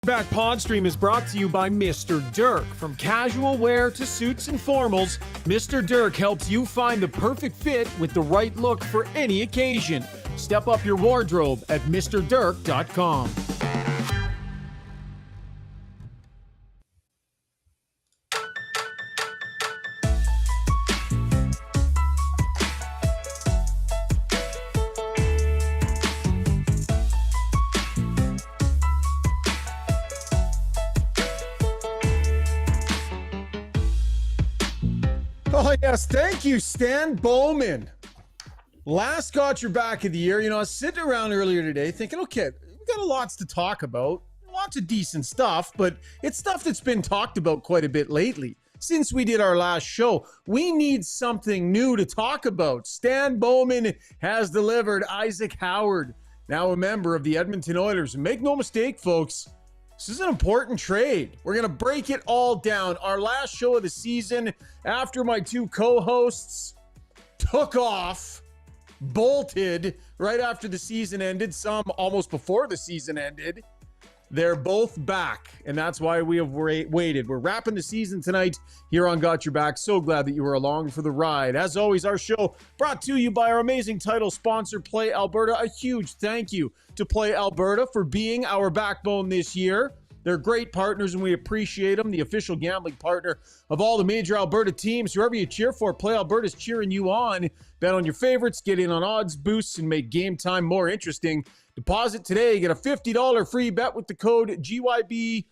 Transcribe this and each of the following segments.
Back Pod Stream is brought to you by Mr. Dirk. From casual wear to suits and formals, Mr. Dirk helps you find the perfect fit with the right look for any occasion. Step up your wardrobe at MrDirk.com. Oh, yes. Thank you, Stan Bowman. Last Got Your Back of the year. You know, I was sitting around earlier today thinking, okay, we got lots to talk about. Lots of decent stuff, but it's stuff that's been talked about quite a bit lately. Since we did our last show, we need something new to talk about. Stan Bowman has delivered Isaac Howard, now a member of the Edmonton Oilers. And make no mistake, folks, this is an important trade. We're going to break it all down. Our last show of the season, after my two co-hosts took off, bolted right after the season ended, some almost before the season ended, they're both back, and that's why we have waited. We're wrapping the season tonight here on Got Your Back. So glad that you were along for the ride. As always, our show brought to you by our amazing title sponsor, Play Alberta. A huge thank you to Play Alberta for being our backbone this year. They're great partners, and we appreciate them. The official gambling partner of all the major Alberta teams. Whoever you cheer for, Play Alberta's cheering you on. Bet on your favorites, get in on odds boosts, and make game time more interesting. Deposit today. Get a $50 free bet with the code GYB07.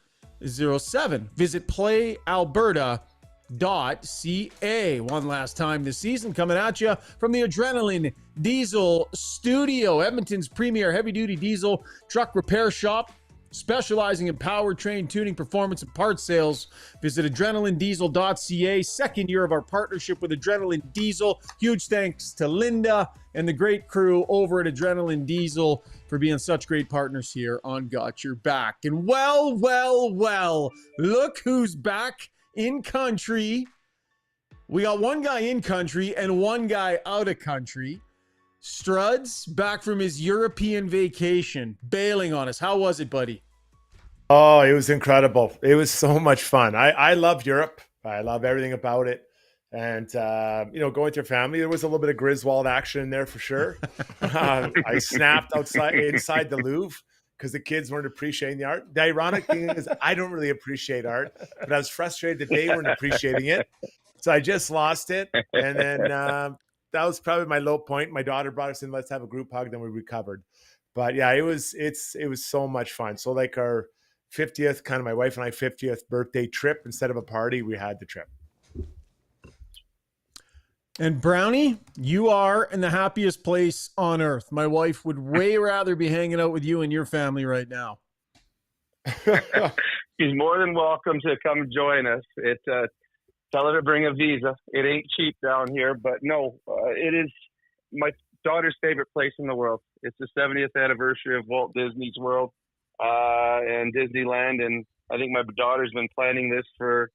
Visit playalberta.ca. One last time this season, coming at you from the Adrenaline Diesel Studio, Edmonton's premier heavy-duty diesel truck repair shop, specializing in powertrain tuning, performance, and parts sales. Visit adrenalinediesel.ca. Second year of our partnership with Adrenaline Diesel. Huge thanks to Linda and the great crew over at Adrenaline Diesel for being such great partners here on Got Your Back. And well, look who's back in country. We got one guy in country and one guy out of country. Strud's back from his European vacation, bailing on us. How was it, buddy? Oh, it was incredible. It was so much fun. I love Europe. I love everything about it. And, going with your family, there was a little bit of Griswold action in there for sure. I snapped inside the Louvre because the kids weren't appreciating the art. The ironic thing is I don't really appreciate art, but I was frustrated that they weren't appreciating it. So I just lost it. And then that was probably my low point. My daughter brought us in, let's have a group hug, then we recovered. But yeah, it was so much fun. So like our 50th, kind of my wife and I 50th birthday trip, instead of a party, we had the trip. And Brownie, you are in the happiest place on earth. My wife would way rather be hanging out with you and your family right now. She's more than welcome to come join us. Tell her to bring a visa. It ain't cheap down here, but no, it is my daughter's favorite place in the world. It's the 70th anniversary of Walt Disney's World and Disneyland, and I think my daughter's been planning this for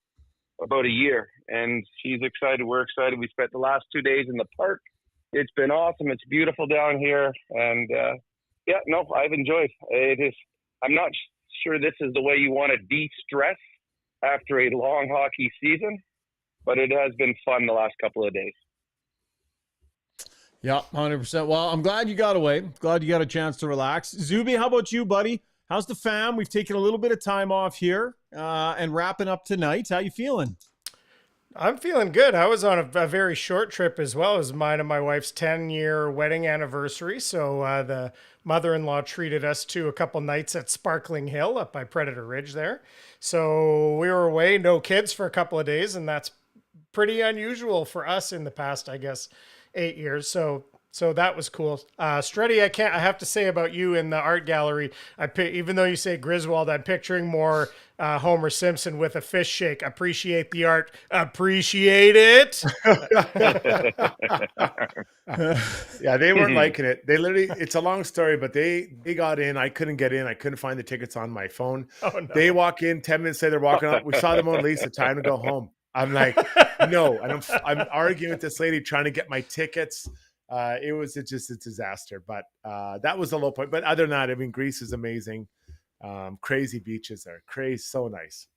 about a year, and she's excited. We're excited. We spent the last 2 days in the park. It's been awesome. It's beautiful down here, and I've enjoyed it. I'm not sure this is the way you want to de-stress after a long hockey season, but it has been fun the last couple of days. Yeah, 100%. Well, I'm glad you got away. Glad you got a chance to relax. Zuby, how about you, buddy? How's the fam? We've taken a little bit of time off here and wrapping up tonight. How you feeling? I'm feeling good. I was on a very short trip as well. It was mine and my wife's 10-year wedding anniversary. So the mother-in-law treated us to a couple nights at Sparkling Hill up by Predator Ridge there. So we were away, no kids for a couple of days, and that's pretty unusual for us in the past, I guess, 8 years. So that was cool. Struddy, I have to say about you in the art gallery, even though you say Griswold, I'm picturing more Homer Simpson with a fish shake. Appreciate the art. Appreciate it. Yeah, they weren't liking it. They literally, it's a long story, but they got in. I couldn't get in. I couldn't find the tickets on my phone. Oh, no. They walk in, 10 minutes later, they're walking up. We saw the Mona Lisa, time to go home. I'm like, no. And I'm arguing with this lady trying to get my tickets. It was just a disaster, but that was a low point. But other than that, I mean, Greece is amazing. Crazy beaches there. Crazy, so nice.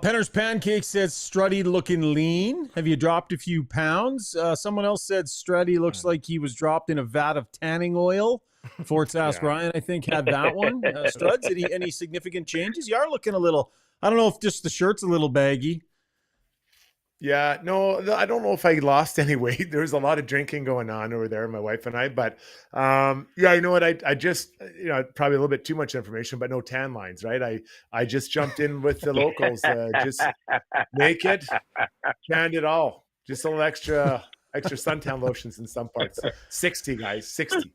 Penner's Pancake says Struddy looking lean. Have you dropped a few pounds? Someone else said Struddy looks like he was dropped in a vat of tanning oil. Forts Ask Ryan, I think, had that one. Struds, any significant changes? You are looking a little, I don't know if just the shirt's a little baggy. Yeah, no, I don't know if I lost any weight. There was a lot of drinking going on over there, my wife and I. But yeah, you know what? I just, probably a little bit too much information, but no tan lines, right? I just jumped in with the locals, just naked, canned it all. Just a little extra suntan lotions in some parts. 60, guys, 60.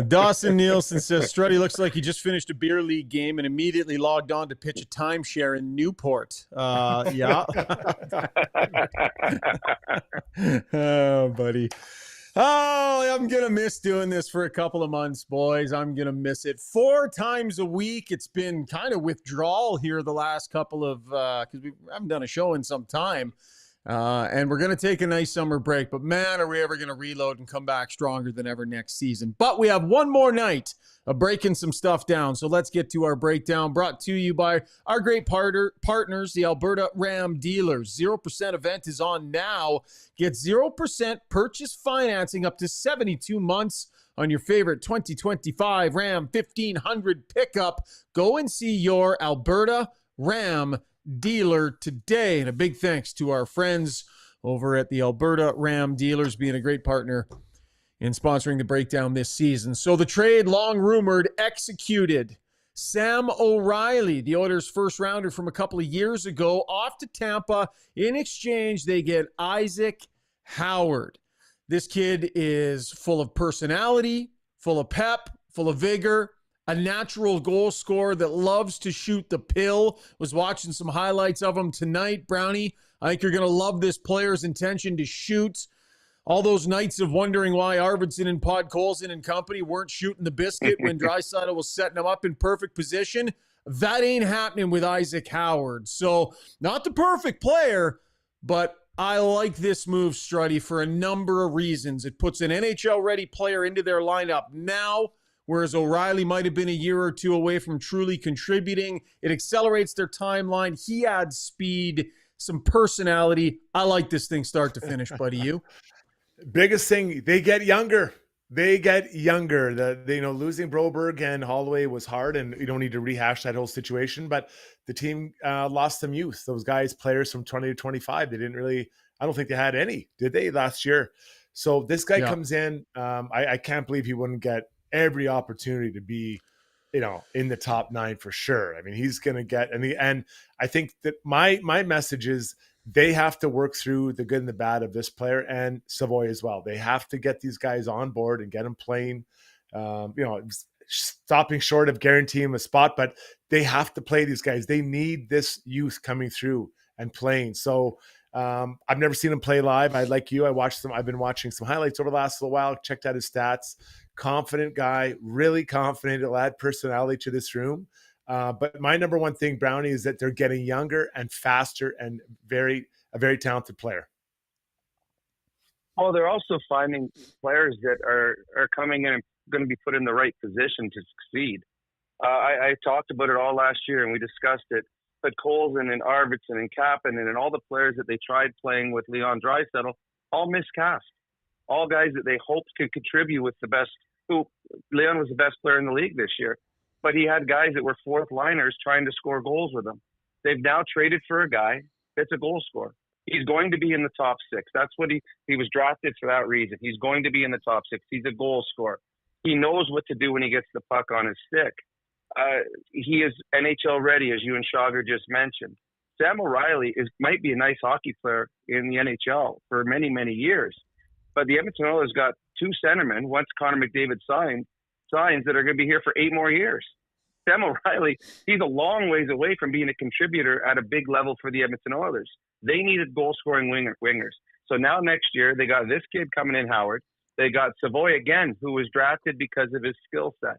Dawson Nielsen says Struddy looks like he just finished a beer league game and immediately logged on to pitch a timeshare in Newport. Yeah. Oh, buddy. Oh, I'm going to miss doing this for a couple of months, boys. I'm going to miss it 4 times a week. It's been kind of withdrawal here the last couple of, because we haven't done a show in some time. And we're going to take a nice summer break, but man, are we ever going to reload and come back stronger than ever next season. But we have one more night of breaking some stuff down. So let's get to our breakdown, brought to you by our great partners, the Alberta Ram Dealers. 0% event is on now. Get 0% purchase financing up to 72 months on your favorite 2025 Ram 1500 pickup. Go and see your Alberta Ram dealer today. And a big thanks to our friends over at the Alberta Ram Dealers being a great partner in sponsoring the breakdown this season. So the trade, long rumored, executed. Sam O'Reilly, the Oilers' first rounder from a couple of years ago, off to Tampa. In exchange, they get Isaac Howard. This kid is full of personality, full of pep, full of vigor, a natural goal scorer that loves to shoot the pill. Was watching some highlights of him tonight. Brownie, I think you're going to love this player's intention to shoot. All those nights of wondering why Arvidsson and Podkolzin and company weren't shooting the biscuit when Draisaitl was setting them up in perfect position. That ain't happening with Isaac Howard. So not the perfect player, but I like this move, Struddy, for a number of reasons. It puts an NHL-ready player into their lineup now, whereas O'Reilly might have been a year or two away from truly contributing. It accelerates their timeline. He adds speed, some personality. I like this thing start to finish, buddy. You? Biggest thing, they get younger. They get younger. Losing Broberg and Holloway was hard, and you don't need to rehash that whole situation. But the team lost some youth. Those guys, players from 20 to 25, they didn't really. I don't think they had any, did they, last year? So this guy comes in. I can't believe he wouldn't get every opportunity to be, in the top 9 for sure. I mean, he's going to get, and I think that my message is they have to work through the good and the bad of this player and Savoy as well. They have to get these guys on board and get them playing, stopping short of guaranteeing a spot, but they have to play these guys. They need this youth coming through and playing. So I've never seen him play live. Like you, I've been watching some highlights over the last little while, checked out his stats. Confident guy, really confident. He'll add personality to this room. But my number one thing, Brownie, is that they're getting younger and faster and a very talented player. Well, they're also finding players that are coming in and going to be put in the right position to succeed. I talked about it all last year, and we discussed it. But Colson and Arvidsson and Kapanen and all the players that they tried playing with Leon Draisaitl all miscast. All guys that they hoped could contribute with the best. Leon was the best player in the league this year, but he had guys that were fourth liners trying to score goals with him. They've now traded for a guy that's a goal scorer. He's going to be in the top 6. That's what he was drafted for that reason. He's going to be in the top 6. He's a goal scorer. He knows what to do when he gets the puck on his stick. He is NHL ready, as you and Schauger just mentioned. Sam O'Reilly might be a nice hockey player in the NHL for many, many years. But the Edmonton Oilers got 2 centermen, once Connor McDavid signs that are going to be here for 8 more years. Sam O'Reilly, he's a long ways away from being a contributor at a big level for the Edmonton Oilers. They needed goal-scoring wingers. So now next year, they got this kid coming in, Howard. They got Savoy again, who was drafted because of his skill set.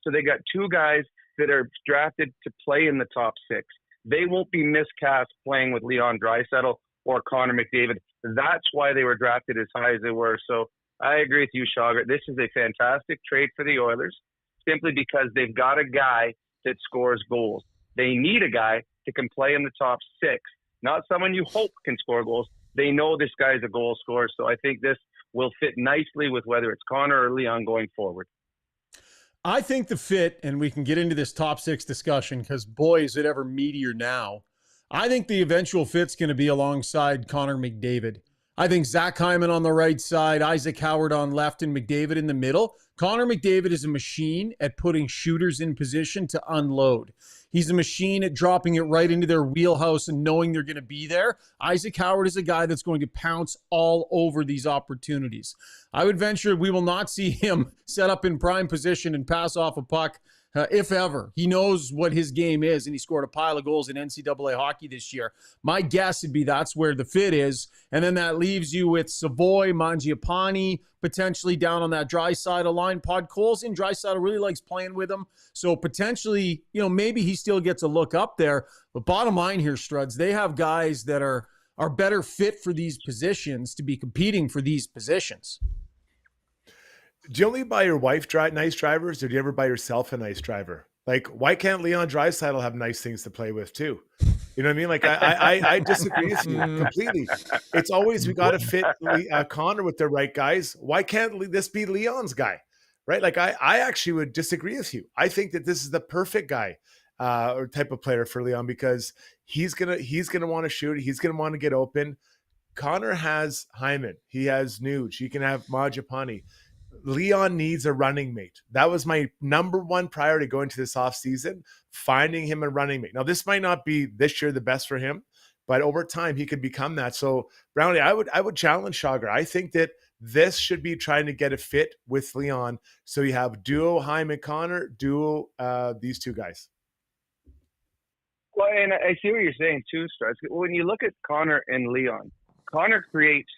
So they got 2 guys that are drafted to play in the top 6. They won't be miscast playing with Leon Draisaitl or Connor McDavid. That's why they were drafted as high as they were. So I agree with you, Schauger. This is a fantastic trade for the Oilers. simply because they've got a guy that scores goals. They need a guy that can play in the top six, not someone you hope can score goals. They know this guy's a goal scorer, so I think this will fit nicely with whether it's Connor or Leon going forward. I think the fit, and we can get into this top six discussion because boy, is it ever meatier now. I think the eventual fit's going to be alongside Connor McDavid. I think Zach Hyman on the right side, Isaac Howard on left, and McDavid in the middle. Connor McDavid is a machine at putting shooters in position to unload. He's a machine at dropping it right into their wheelhouse and knowing they're going to be there. Isaac Howard is a guy that's going to pounce all over these opportunities. I would venture we will not see him set up in prime position and pass off a puck, if ever. He knows what his game is, and he scored a pile of goals in NCAA hockey this year. My guess would be that's where the fit is, and then that leaves you with Savoy, Mangiapane, potentially down on that Draisaitl line. Podkolzin, Draisaitl really likes playing with him, so potentially, maybe he still gets a look up there. But bottom line here, Struds, they have guys that are better fit for these positions to be competing for these positions. Do you only buy your wife nice drivers, or do you ever buy yourself a nice driver? Like, why can't Leon Draisaitl have nice things to play with too? You know what I mean? Like, I disagree with you completely. It's always we got to fit Connor with the right guys. Why can't this be Leon's guy? Right? Like, I actually would disagree with you. I think that this is the perfect guy or type of player for Leon because he's gonna want to shoot. He's gonna want to get open. Connor has Hyman. He has Nuge. He can have Mangiapane. Leon needs a running mate. That was my number one priority going to this offseason, finding him a running mate. Now, this might not be this year the best for him, but over time he could become that. So, Brownie, I would challenge Schauger. I think that this should be trying to get a fit with Leon. So you have duo Hyman Connor, duo these two guys. Well, and I see what you're saying too, Struts. When you look at Connor and Leon, Connor creates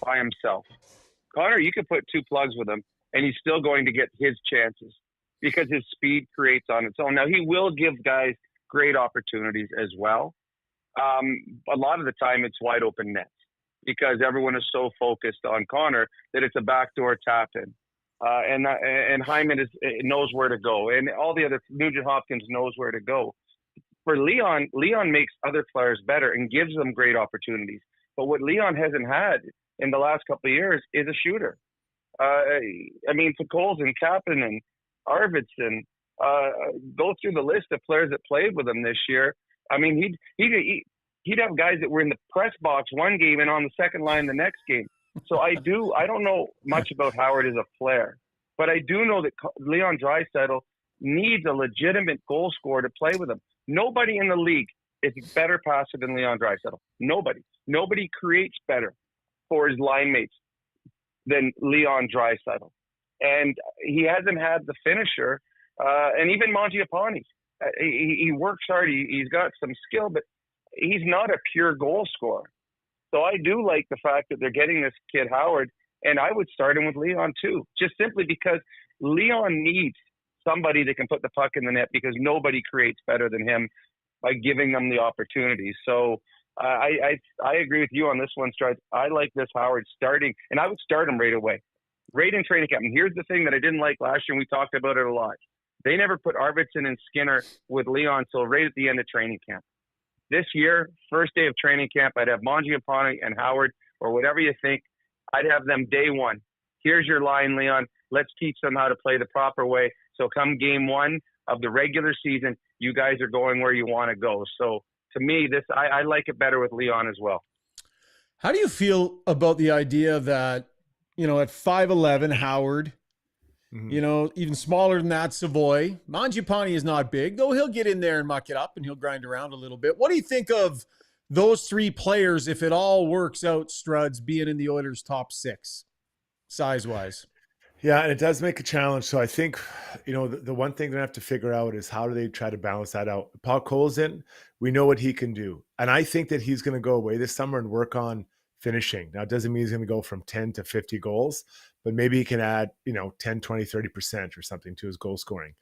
by himself. Connor, you could put two plugs with him, and he's still going to get his chances because his speed creates on its own. Now, he will give guys great opportunities as well. A lot of the time, it's wide open nets because everyone is so focused on Connor that it's a backdoor tap in. And Hyman knows where to go, and all the other Nugent Hopkins knows where to go. For Leon makes other players better and gives them great opportunities. But what Leon hasn't had in the last couple of years is a shooter. Podkolzin, Kapanen, Arvidsson, go through the list of players that played with him this year. I mean, he'd have guys that were in the press box one game and on the second line the next game. So I don't know much about Howard as a player, but I do know that Leon Draisaitl needs a legitimate goal scorer to play with him. Nobody in the league is a better passer than Leon Draisaitl. Nobody creates better for his line mates than Leon Draisaitl. And he hasn't had the finisher. And even Mangiapane, he works hard. He's got some skill, but he's not a pure goal scorer. So I do like the fact that they're getting this kid Howard, and I would start him with Leon too, just simply because Leon needs somebody that can put the puck in the net because nobody creates better than him by giving them the opportunity. So I agree with you on this one, Strud. I like this Howard starting, and I would start him right away. Right in training camp. And here's the thing that I didn't like last year, and we talked about it a lot. They never put Arvidsson and Skinner with Leon until right at the end of training camp. This year, first day of training camp, I'd have Mangiapane and Howard, or whatever you think. I'd have them day one. Here's your line, Leon. Let's teach them how to play the proper way. So come game one of the regular season, you guys are going where you want to go. So to me, I like it better with Leon as well. How do you feel about the idea that, at 5'11", Howard, even smaller than that, Savoy, Mangiapane is not big, though he'll get in there and muck it up and he'll grind around a little bit. What do you think of those three players, if it all works out, Struds, being in the Oilers' top six, size-wise? Yeah, and it does make a challenge. So I think, the one thing they have to figure out is how do they try to balance that out. Podkolzin, we know what he can do. And I think that he's going to go away this summer and work on finishing. Now, it doesn't mean he's going to go from 10 to 50 goals, but maybe he can add, 10, 20, 30% or something to his goal scoring.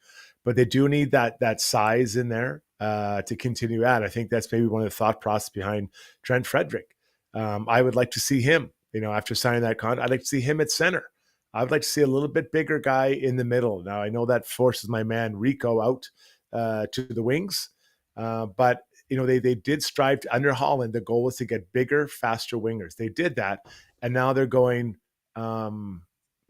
But they do need that size in there to continue at. I think that's maybe one of the thought process behind Trent Frederick. I would like to see him, after signing that contract, I'd like to see him at center. I would like to see a little bit bigger guy in the middle. Now, I know that forces my man Rico out to the wings, but they did strive to, under Holland, the goal was to get bigger, faster wingers. They did that, and now they're going,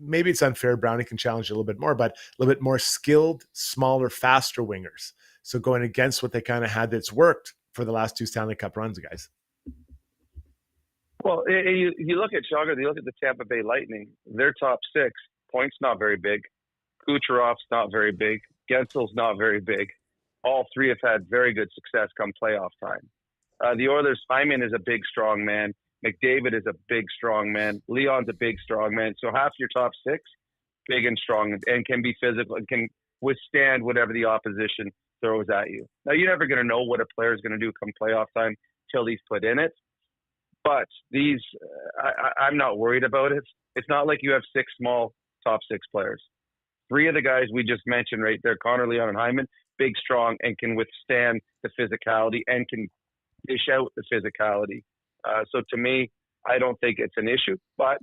maybe it's unfair, Brownie can challenge a little bit more, but a little bit more skilled, smaller, faster wingers. So going against what they kind of had that's worked for the last 2 Stanley Cup runs, guys. Well, you look at Chicago, you look at the Tampa Bay Lightning, their top 6, Point's not very big, Kucherov's not very big, Gensel's not very big. All 3 have had very good success come playoff time. The Oilers, Hyman is a big, strong man. McDavid is a big, strong man. Leon's a big, strong man. So half your top 6, big and strong, and can be physical and can withstand whatever the opposition throws at you. Now, you're never going to know what a player is going to do come playoff time till he's put in it. But these, I'm not worried about it. It's not like you have 6 small top 6 players. 3 of the guys we just mentioned right there, Connor, Leon, and Hyman, big, strong, and can withstand the physicality and can dish out the physicality. So to me, I don't think it's an issue, but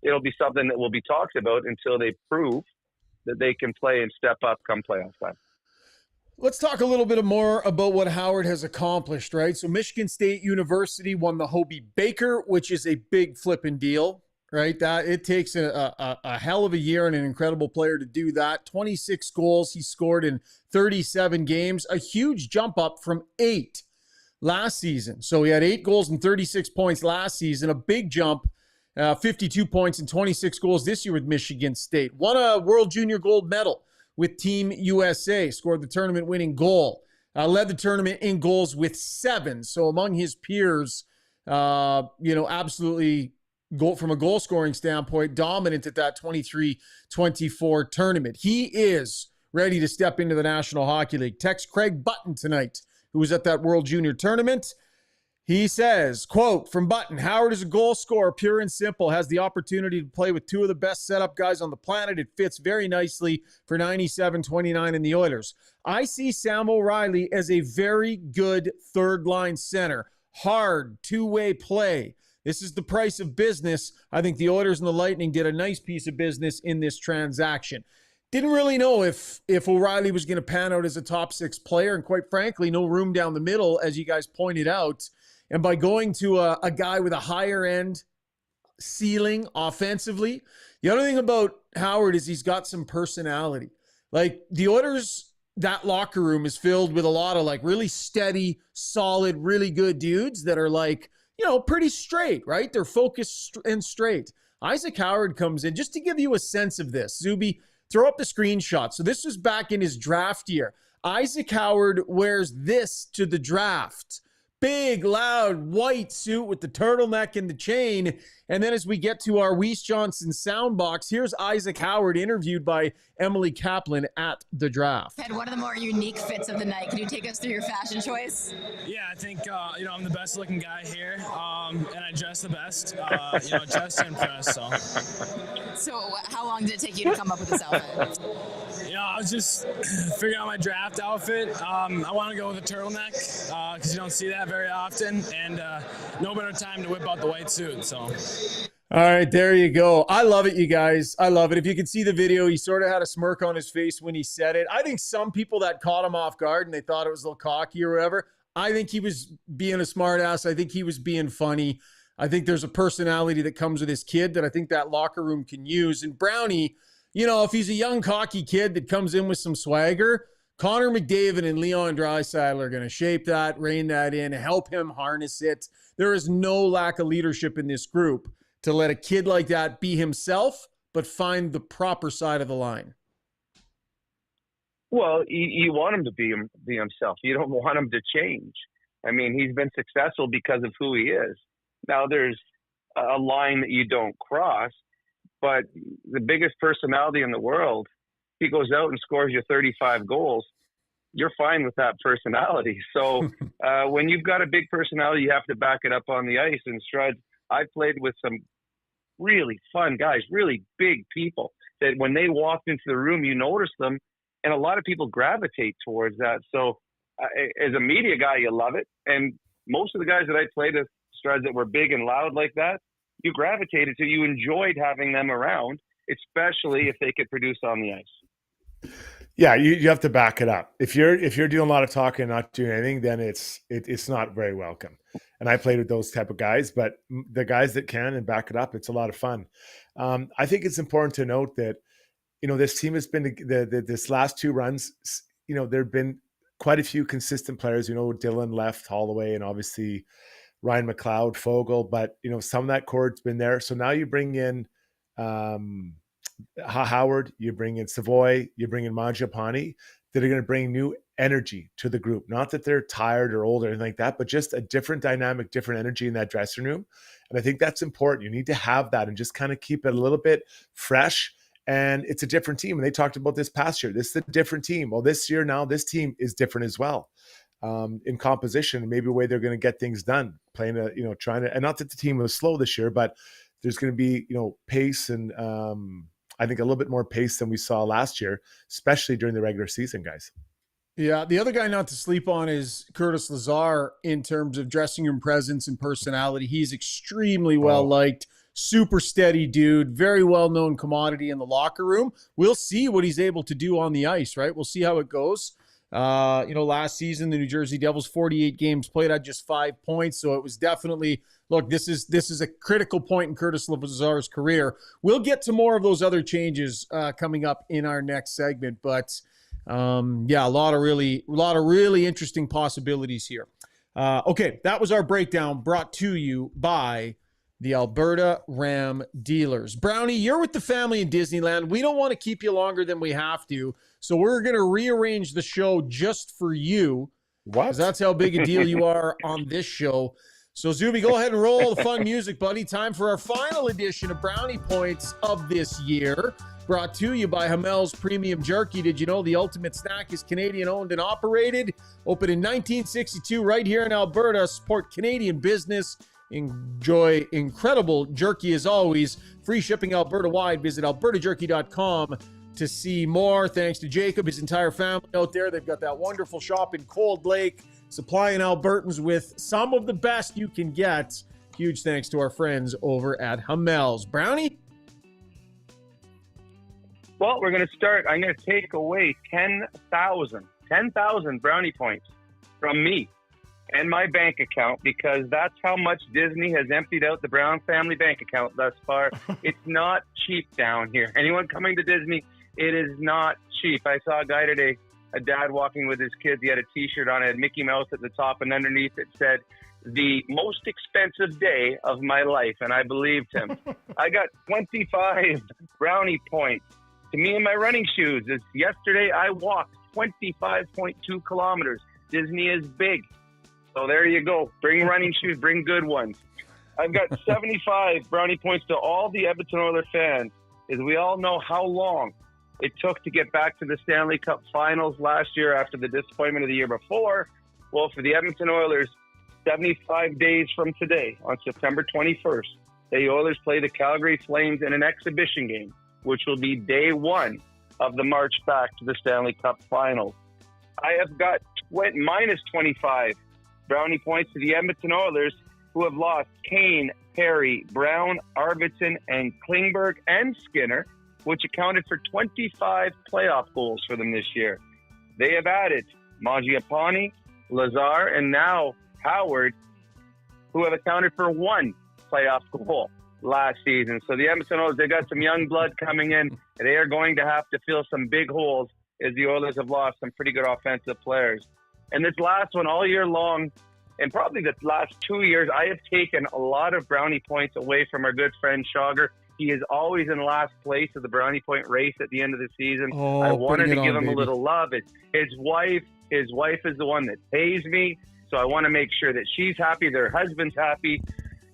it'll be something that will be talked about until they prove that they can play and step up come playoff time. Let's talk a little bit more about what Howard has accomplished, right? So Michigan State University won the Hobey Baker, which is a big flipping deal, right? That it takes a hell of a year and an incredible player to do that. 26 goals he scored in 37 games, a huge jump up from 8 last season. So he had 8 goals and 36 points last season, a big jump, 52 points and 26 goals this year with Michigan State. Won a World Junior Gold medal with Team USA, scored the tournament-winning goal, led the tournament in goals with 7. So among his peers, absolutely from a goal-scoring standpoint, dominant at that 23-24 tournament. He is ready to step into the National Hockey League. Text Craig Button tonight, who was at that World Junior Tournament. He says, quote, from Button, Howard is a goal scorer, pure and simple, has the opportunity to play with 2 of the best setup guys on the planet. It fits very nicely for 97-29 in the Oilers. I see Sam O'Reilly as a very good third-line center. Hard, two-way play. This is the price of business. I think the Oilers and the Lightning did a nice piece of business in this transaction. Didn't really know if O'Reilly was going to pan out as a top 6 player, and quite frankly, no room down the middle, as you guys pointed out. And by going to a guy with a higher end ceiling offensively, the other thing about Howard is he's got some personality. Like the Oilers, that locker room is filled with a lot of like really steady, solid, really good dudes that are like, pretty straight, right? They're focused and straight. Isaac Howard comes in, just to give you a sense of this. Zuby, throw up the screenshot. So this was back in his draft year. Isaac Howard wears this to the draft. Big, loud, white suit with the turtleneck and the chain. And then as we get to our Weiss Johnson soundbox, here's Isaac Howard interviewed by Emily Kaplan at the draft. Had one of the more unique fits of the night. Can you take us through your fashion choice? Yeah, I think, I'm the best looking guy here, and I dress the best, just to impress, so. So how long did it take you to come up with this outfit? I was just figuring out my draft outfit. I want to go with a turtleneck, because you don't see that very often, and no better time to whip out the white suit, so. All right, there you go. I love it, you guys. I love it. If you could see the video, he sort of had a smirk on his face when he said it. I think some people that caught him off guard and they thought it was a little cocky or whatever, I think he was being a smart ass. I think he was being funny. I think there's a personality that comes with this kid that I think that locker room can use. And Brownie, if he's a young, cocky kid that comes in with some swagger, Connor McDavid and Leon Draisaitl are going to shape that, rein that in, help him harness it. There is no lack of leadership in this group to let a kid like that be himself, but find the proper side of the line. Well, you want him to be himself. You don't want him to change. I mean, he's been successful because of who he is. Now, there's a line that you don't cross, but the biggest personality in the world, he goes out and scores you 35 goals, you're fine with that personality. So when you've got a big personality, you have to back it up on the ice. And Strud, I played with some really fun guys, really big people that when they walked into the room, you notice them. And a lot of people gravitate towards that. So as a media guy, you love it. And most of the guys that I played with, Struds, that were big and loud like that, you gravitated to, you enjoyed having them around. especially if they could produce on the ice. Yeah, you have to back it up. If you're doing a lot of talking and not doing anything, then it's not very welcome. And I played with those type of guys, but the guys that can and back it up, it's a lot of fun. I think it's important to note that, this team has been this last 2 runs. There have been quite a few consistent players. Dylan left, Holloway, and obviously Ryan McLeod, Fogle. But some of that core's been there. So now you bring in Howard, you bring in Savoy, you bring in Mangiapane, that are going to bring new energy to the group. Not that they're tired or old or anything like that, but just a different dynamic, different energy in that dressing room. And I think that's important. You need to have that and just kind of keep it a little bit fresh. And it's a different team. And they talked about this past year. This is a different team. Well, this year now, this team is different as well in composition and maybe the way they're going to get things done. Playing trying to, and not that the team was slow this year, but there's going to be, pace and I think a little bit more pace than we saw last year, especially during the regular season, guys. Yeah, the other guy not to sleep on is Curtis Lazar in terms of dressing room presence and personality. He's extremely well liked, super steady dude, very well-known commodity in the locker room. We'll see what he's able to do on the ice, right? We'll see how it goes. Last season, the New Jersey Devils, 48 games played, had just 5 points. So it was definitely, look, this is a critical point in Curtis Lazar's career. We'll get to more of those other changes coming up in our next segment. But a lot of really interesting possibilities here. Okay, that was our breakdown brought to you by the Alberta Ram Dealers. Brownie, you're with the family in Disneyland. We don't want to keep you longer than we have to, so we're going to rearrange the show just for you. What? 'Cause that's how big a deal you are on this show. So, Zuby, go ahead and roll the fun music, buddy. Time for our final edition of Brownie Points of this year, brought to you by Hamel's Premium Jerky. Did you know the ultimate snack is Canadian-owned and operated? Opened in 1962 right here in Alberta. Support Canadian business. Enjoy incredible jerky as always. Free shipping Alberta-wide. Visit albertajerky.com to see more. Thanks to Jacob, his entire family out there. They've got that wonderful shop in Cold Lake, supplying Albertans with some of the best you can get. Huge thanks to our friends over at Hamel's. Brownie? Well, we're going to start. I'm going to take away 10,000 brownie points from me and my bank account, because that's how much Disney has emptied out the Brown family bank account thus far. It's not cheap down here. Anyone coming to Disney, it is not cheap. I saw a guy today, a dad walking with his kids. He had a T-shirt on. It had Mickey Mouse at the top, and underneath it said, "The most expensive day of my life," and I believed him. I got 25 brownie points to me in my running shoes. Yesterday, I walked 25.2 kilometers. Disney is big. So there you go. Bring running shoes. Bring good ones. I've got 75 brownie points to all the Edmonton Oilers fans, as we all know how long it took to get back to the Stanley Cup Finals last year after the disappointment of the year before. Well, for the Edmonton Oilers, 75 days from today, on September 21st, the Oilers play the Calgary Flames in an exhibition game, which will be day one of the march back to the Stanley Cup Finals. I have got minus 25 brownie points to the Edmonton Oilers, who have lost Kane, Perry, Brown, Arvidsson, and Klingberg and Skinner, which accounted for 25 playoff goals for them this year. They have added Mangiapane, Lazar, and now Howard, who have accounted for 1 playoff goal last season. So the Edmonton Oilers, they got some young blood coming in. They are going to have to fill some big holes, as the Oilers have lost some pretty good offensive players. And this last one, all year long, and probably the last 2 years, I have taken a lot of brownie points away from our good friend Rishaug. He is always in last place of the brownie point race at the end of the season. I wanted to give him a little love. His wife is the one that pays me, so I want to make sure that she's happy, their husband's happy.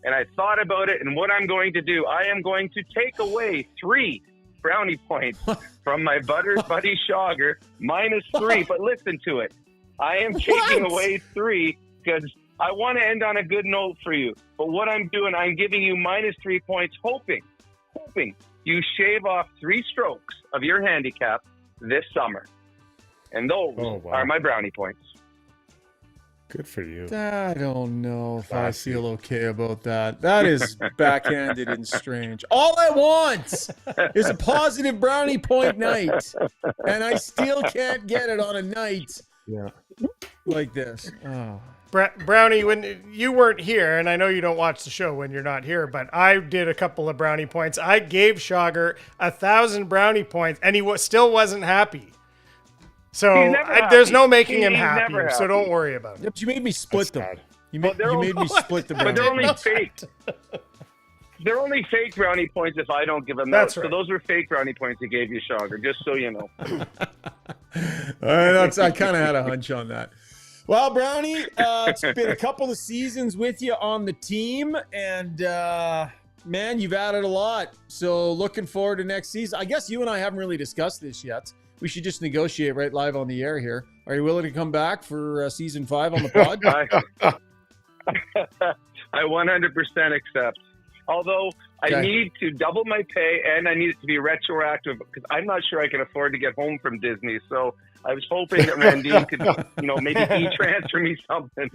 And I thought about it, and what I'm going to do, I am going to take away 3 brownie points from my buddy Rishaug, minus 3. But listen to it. I am taking away 3 because I want to end on a good note for you. But what I'm doing, I'm giving you minus 3 points, hoping you shave off 3 strokes of your handicap this summer. And those are my brownie points. Good for you. I don't know if Classy. I feel okay about that. That is backhanded and strange. All I want is a positive brownie point night, and I still can't get it on a night Yeah. like this. Oh. Brownie, when you weren't here, and I know you don't watch the show when you're not here, but I did a couple of brownie points. I gave Shogger 1,000 brownie points, and he still wasn't happy. So He's never there's happy. no making him He's happy, never so happy. don't worry about it. Yep, you made me split them. sad. You Well, made, they're you all- made me split the But brownie. they're only fake. They're only fake brownie points if I don't give them That's out. right. So those were fake brownie points he gave you, Shogger, just so you know. I kind of had a hunch on that. Well, Brownie, it's been a couple of seasons with you on the team, and man, you've added a lot. So looking forward to next season. I guess you and I haven't really discussed this yet. We should just negotiate right live on the air here. Are you willing to come back for season 5 on the pod? I 100% accept. Although I Okay. need to double my pay and I need it to be retroactive because I'm not sure I can afford to get home from Disney. So I was hoping that Randine could, maybe e-transfer me something.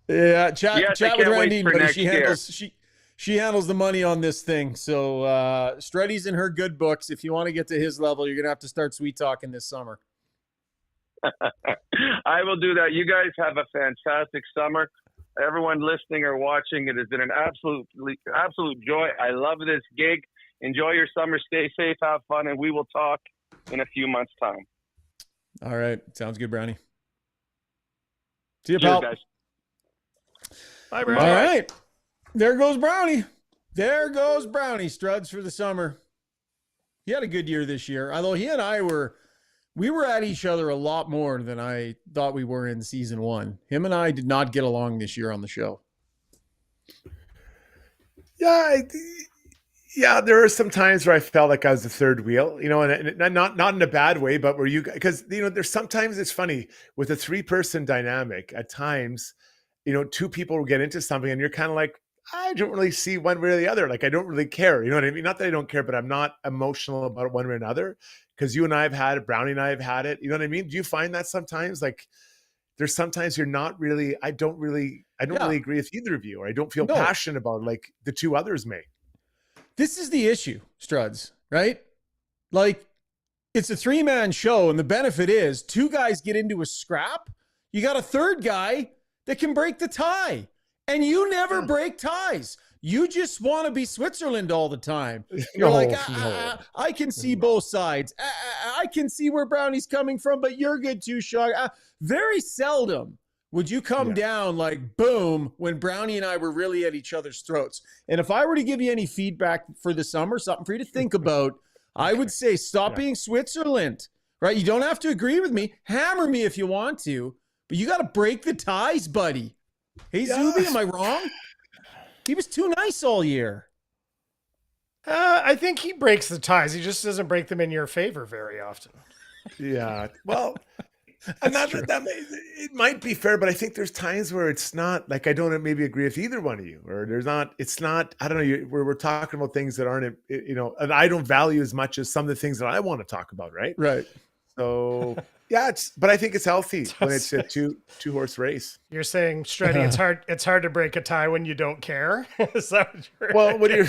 Yeah, chat Yes, I with can't wait Randine, for buddy. next She year. handles she handles the money on this thing. So Struddy's in her good books. If you want to get to his level, you're gonna have to start sweet talking this summer. I will do that. You guys have a fantastic summer. Everyone listening or watching, it has been an absolute joy. I love this gig. Enjoy your summer. Stay safe. Have fun. And we will talk in a few months' time. All right, sounds good, Brownie. See you, Cheers, pal. guys. Bye, All Brownie. right. There goes Brownie. There goes Brownie Struds for the summer. He had a good year this year. Although he and I were at each other a lot more than I thought we were in season 1. Him and I did not get along this year on the show. Yeah, there are some times where I felt like I was the third wheel, and not in a bad way, but where because there's sometimes it's funny with a 3-person dynamic. At times, 2 people will get into something, and you're kind of like, I don't really see one way or the other. Like I don't really care. You know what I mean? Not that I don't care, but I'm not emotional about it one way or another. Because you and I have had it, Brownie and I have had it. You know what I mean? Do you find that sometimes? Like there's sometimes you're not really. I don't really agree with either of you, or I don't feel passionate about it like the 2 others may. This is the issue, Struds, right? Like, it's a 3-man show, and the benefit is 2 guys get into a scrap. You got a third guy that can break the tie, and you never break ties. You just want to be Switzerland all the time. You're I can see both sides. I can see where Brownie's coming from, but you're good too, Shug. Very seldom would you come down like boom when Brownie and I were really at each other's throats. And if I were to give you any feedback for the summer, something for you to think about, I would say stop being Switzerland, right? You don't have to agree with me. Hammer me if you want to, but you got to break the ties, buddy. Hey, Zuby, am I wrong? He was too nice all year. I think he breaks the ties. He just doesn't break them in your favor very often. Yeah. Well, it might be fair, but I think there's times where it's not like I don't maybe agree with either one of you, or it's not, I don't know, we're talking about things that aren't, and I don't value as much as some of the things that I want to talk about. Right. Right. So but I think it's healthy when it's a two horse race. You're saying, Struddy, it's hard to break a tie when you don't care? Is that what you're Well, when you're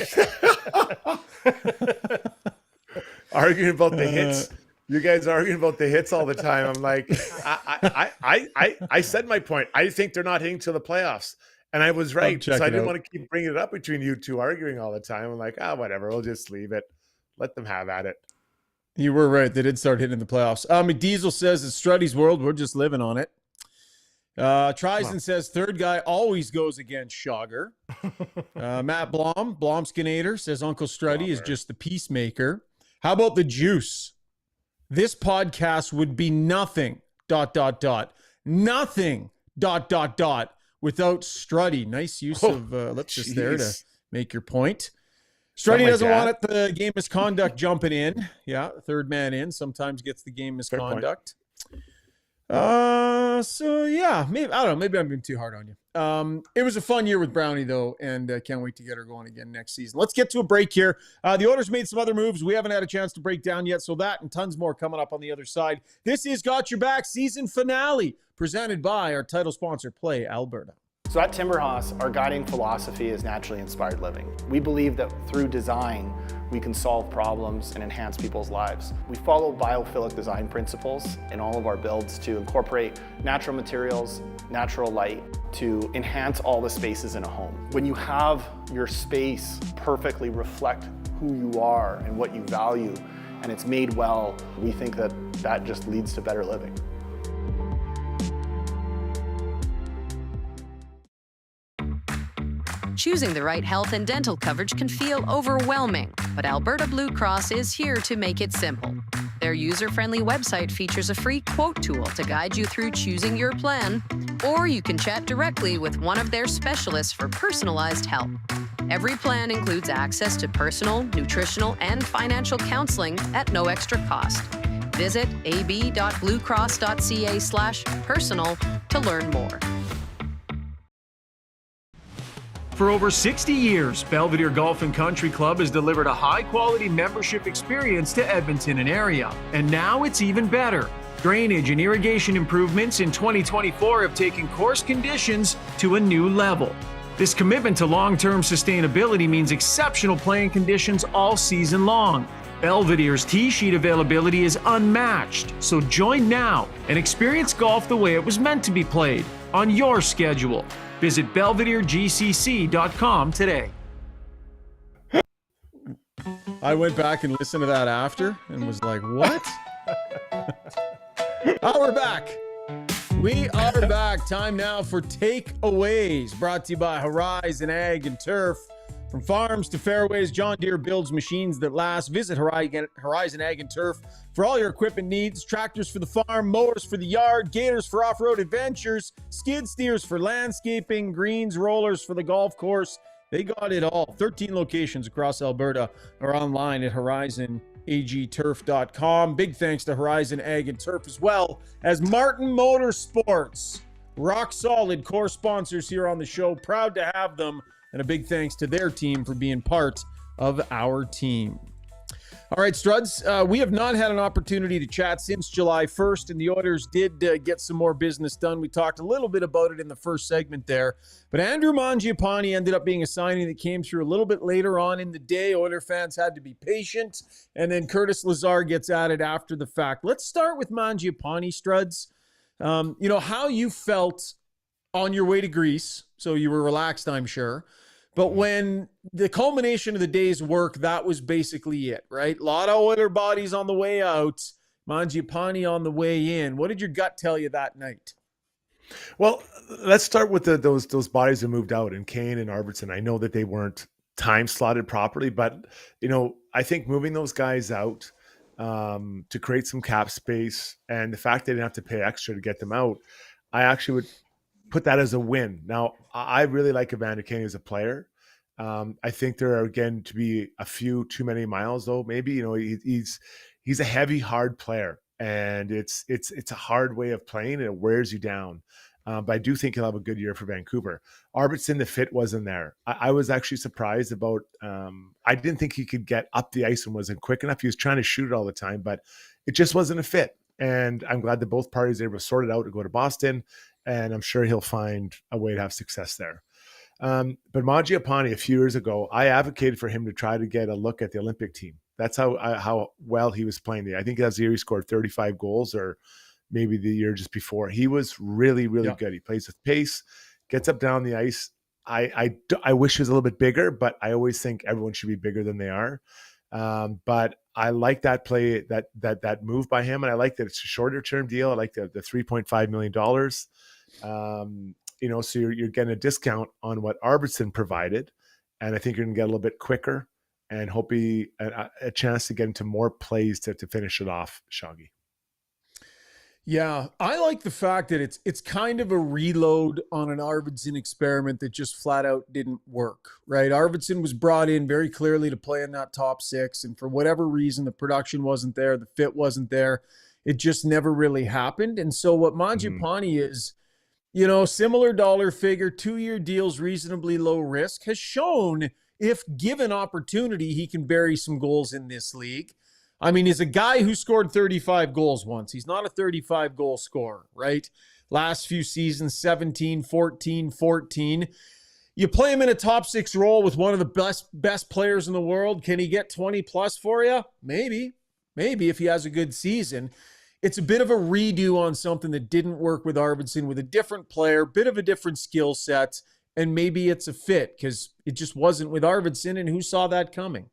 arguing about the hits, you guys arguing about the hits all the time. I'm like, I said my point. I think they're not hitting till the playoffs. And I was right. So I didn't want to keep bringing it up between you 2 arguing all the time. I'm like, whatever. We'll just leave it. Let them have at it. You were right. They did start hitting the playoffs. McDiesel says it's Struddy's world. We're just living on it. Trisen says third guy always goes against Shogger. Matt Blomskinator says Uncle Struddy is just the peacemaker. How about the juice? This podcast would be nothing, ... nothing, ... without Struddy. Nice use of ellipsis there to make your point. Struddy doesn't want it. The game misconduct jumping in. Yeah, third man in sometimes gets the game misconduct. So yeah, maybe I don't know. Maybe I'm being too hard on you. It was a fun year with Brownie though, and can't wait to get her going again next season. Let's get to a break here. The Oilers made some other moves we haven't had a chance to break down yet, so that and tons more coming up on the other side. This is Got Your Back season finale, presented by our title sponsor, Play Alberta. So at Timberhouse, our guiding philosophy is naturally inspired living. We believe that through design, we can solve problems and enhance people's lives. We follow biophilic design principles in all of our builds to incorporate natural materials, natural light, to enhance all the spaces in a home. When you have your space perfectly reflect who you are and what you value, and it's made well, we think that that just leads to better living. Choosing the right health and dental coverage can feel overwhelming, but Alberta Blue Cross is here to make it simple. Their user-friendly website features a free quote tool to guide you through choosing your plan, or you can chat directly with one of their specialists for personalized help. Every plan includes access to personal, nutritional, and financial counseling at no extra cost. Visit ab.bluecross.ca/personal to learn more. For over 60 years, Belvedere Golf and Country Club has delivered a high-quality membership experience to Edmonton and area. And now it's even better. Drainage and irrigation improvements in 2024 have taken course conditions to a new level. This commitment to long-term sustainability means exceptional playing conditions all season long. Belvedere's tee sheet availability is unmatched, so join now and experience golf the way it was meant to be played, on your schedule. Visit belvederegcc.com today. I went back and listened to that after and was like, what? Oh, we're back. We are back. Time now for takeaways, brought to you by Horizon Ag and Turf. From farms to fairways, John Deere builds machines that last. Visit Horizon Ag and Turf for all your equipment needs. Tractors for the farm, mowers for the yard, gators for off-road adventures, skid steers for landscaping, greens, rollers for the golf course. They got it all. 13 locations across Alberta are online at horizonagturf.com. Big thanks to Horizon Ag and Turf as well as Martin Motorsports. Rock solid core sponsors here on the show. Proud to have them. And a big thanks to their team for being part of our team. All right, Struds, we have not had an opportunity to chat since July 1st, and the Oilers did get some more business done. We talked a little bit about it in the first segment there. But Andrew Mangiapane ended up being a signing that came through a little bit later on in the day. Oiler fans had to be patient, and then Curtis Lazar gets added after the fact. Let's start with Mangiapane, Struds. How you felt on your way to Greece. So you were relaxed, I'm sure. But when the culmination of the day's work, that was basically it, right? A lot of Oiler bodies on the way out, Mangiapane on the way in. What did your gut tell you that night? Well, let's start with those bodies that moved out, and Kane and Arvidsson. I know that they weren't time slotted properly, but I think moving those guys out to create some cap space, and the fact they didn't have to pay extra to get them out, I actually would put that as a win. Now, I really like Evander Kane as a player. I think there are, again, to be a few too many miles, though. Maybe he's a heavy, hard player, and it's a hard way of playing, and it wears you down. But I do think he'll have a good year for Vancouver. Arvidsson, the fit wasn't there. I was actually surprised about. I didn't think he could get up the ice and wasn't quick enough. He was trying to shoot it all the time, but it just wasn't a fit. And I'm glad that both parties were able to sort it out to go to Boston. And I'm sure he'll find a way to have success there. But Mangiapane, a few years ago, I advocated for him to try to get a look at the Olympic team. That's how well he was playing. I think that was the year he scored 35 goals, or maybe the year just before. He was really, really good. He plays with pace, gets up down the ice. I wish he was a little bit bigger, but I always think everyone should be bigger than they are. But I like that play, that move by him, and I like that it's a shorter term deal. I like the $3.5 million. So you're getting a discount on what Arvidsson provided, and I think you're going to get a little bit quicker and hope a chance to get into more plays to finish it off, Shoggy. Yeah, I like the fact that it's kind of a reload on an Arvidsson experiment that just flat out didn't work, right? Arvidsson was brought in very clearly to play in that top six, and for whatever reason, the production wasn't there, the fit wasn't there. It just never really happened. And so what Mangiapane is, similar dollar figure, 2-year deals, reasonably low risk, has shown if given opportunity, he can bury some goals in this league. I mean, he's a guy who scored 35 goals once. He's not a 35 goal scorer, right? Last few seasons, 17, 14, 14. You play him in a top 6 role with one of the best players in the world. Can he get 20 plus for you? Maybe if he has a good season. It's a bit of a redo on something that didn't work with Arvidsson, with a different player, bit of a different skill set, and maybe it's a fit because it just wasn't with Arvidsson, and who saw that coming?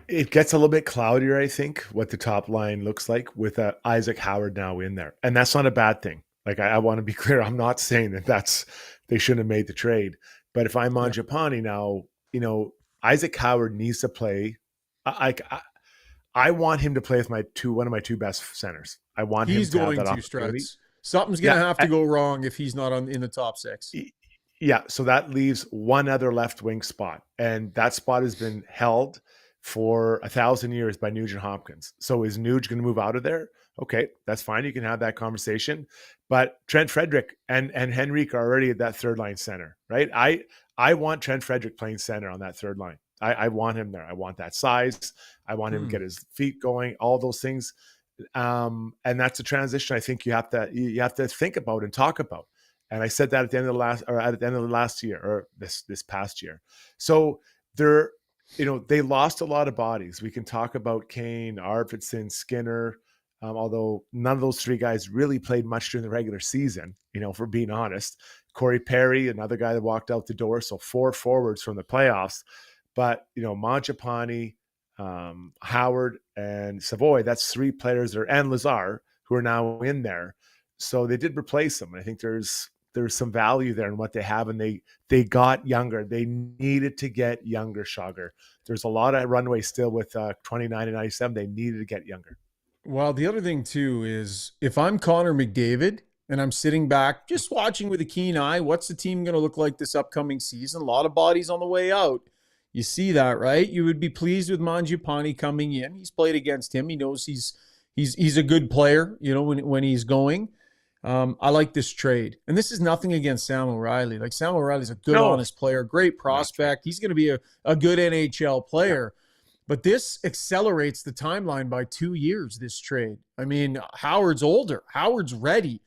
It gets a little bit cloudier, I think, what the top line looks like with Isaac Howard now in there. And that's not a bad thing. Like, I want to be clear. I'm not saying that they shouldn't have made the trade. But if I'm Mangiapane now, Isaac Howard needs to play. I want him to play with one of my two best centers. I want him to have that opportunity. Something's going to have to go wrong if he's not in the top 6. Yeah, so that leaves one other left wing spot. And that spot has been held for 1,000 years by Nugent Hopkins. So is Nuge going to move out of there? Okay, that's fine. You can have that conversation. But Trent Frederick and Henrique are already at that third line center, right? I want Trent Frederick playing center on that third line. I want him there. I want that size. I want him to get his feet going, all those things. And that's a transition I think you have to think about and talk about. And I said that at the end of the last year, or this past year. So they lost a lot of bodies. We can talk about Kane, Arvidsson, Skinner, although none of those three guys really played much during the regular season, if we're being honest. Corey Perry, another guy that walked out the door. So 4 forwards from the playoffs. But, Mangiapane, Howard, and Savoy, that's 3 players and Lazar who are now in there. So they did replace them. I think there's some value there in what they have, and they got younger. They needed to get younger, Schauger. There's a lot of runway still with 29 and 97. They needed to get younger. Well, the other thing, too, is if I'm Connor McDavid and I'm sitting back just watching with a keen eye, what's the team going to look like this upcoming season? A lot of bodies on the way out. You see that, right? You would be pleased with Mangiapane coming in. He's played against him. He knows he's a good player, when he's going. I like this trade. And this is nothing against Sam O'Reilly. Like, Sam O'Reilly's a good, honest player, great prospect. He's going to be a good NHL player. But this accelerates the timeline by 2 years, this trade. I mean, Howard's older. Howard's ready.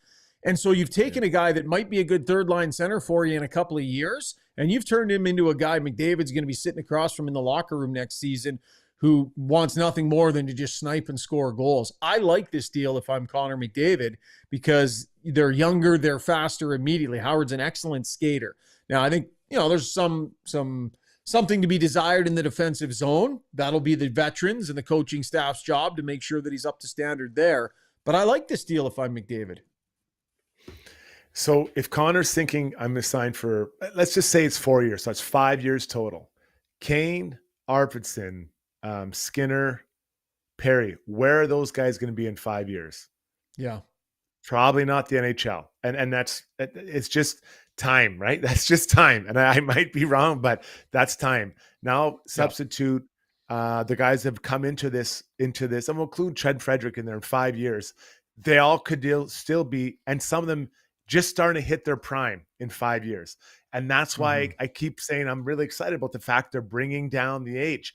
And so you've taken a guy that might be a good third-line center for you in a couple of years, and you've turned him into a guy McDavid's going to be sitting across from in the locker room next season who wants nothing more than to just snipe and score goals. I like this deal if I'm Connor McDavid because they're younger, they're faster immediately. Howard's an excellent skater. Now, I think, there's something to be desired in the defensive zone. That'll be the veterans and the coaching staff's job to make sure that he's up to standard there. But I like this deal if I'm McDavid. So if Connor's thinking I'm assigned for, let's just say it's 4 years. So it's 5 years total. Kane, Arvidsson, Skinner, Perry, where are those guys going to be in 5 years? Yeah. Probably not the NHL. And it's just time, right? That's just time. And I might be wrong, but that's time. Now substitute the guys have come into this. I'm going to include Trent Frederick in there in 5 years. They all could still be, and some of them just starting to hit their prime in 5 years. And that's why I keep saying I'm really excited about the fact they're bringing down the age.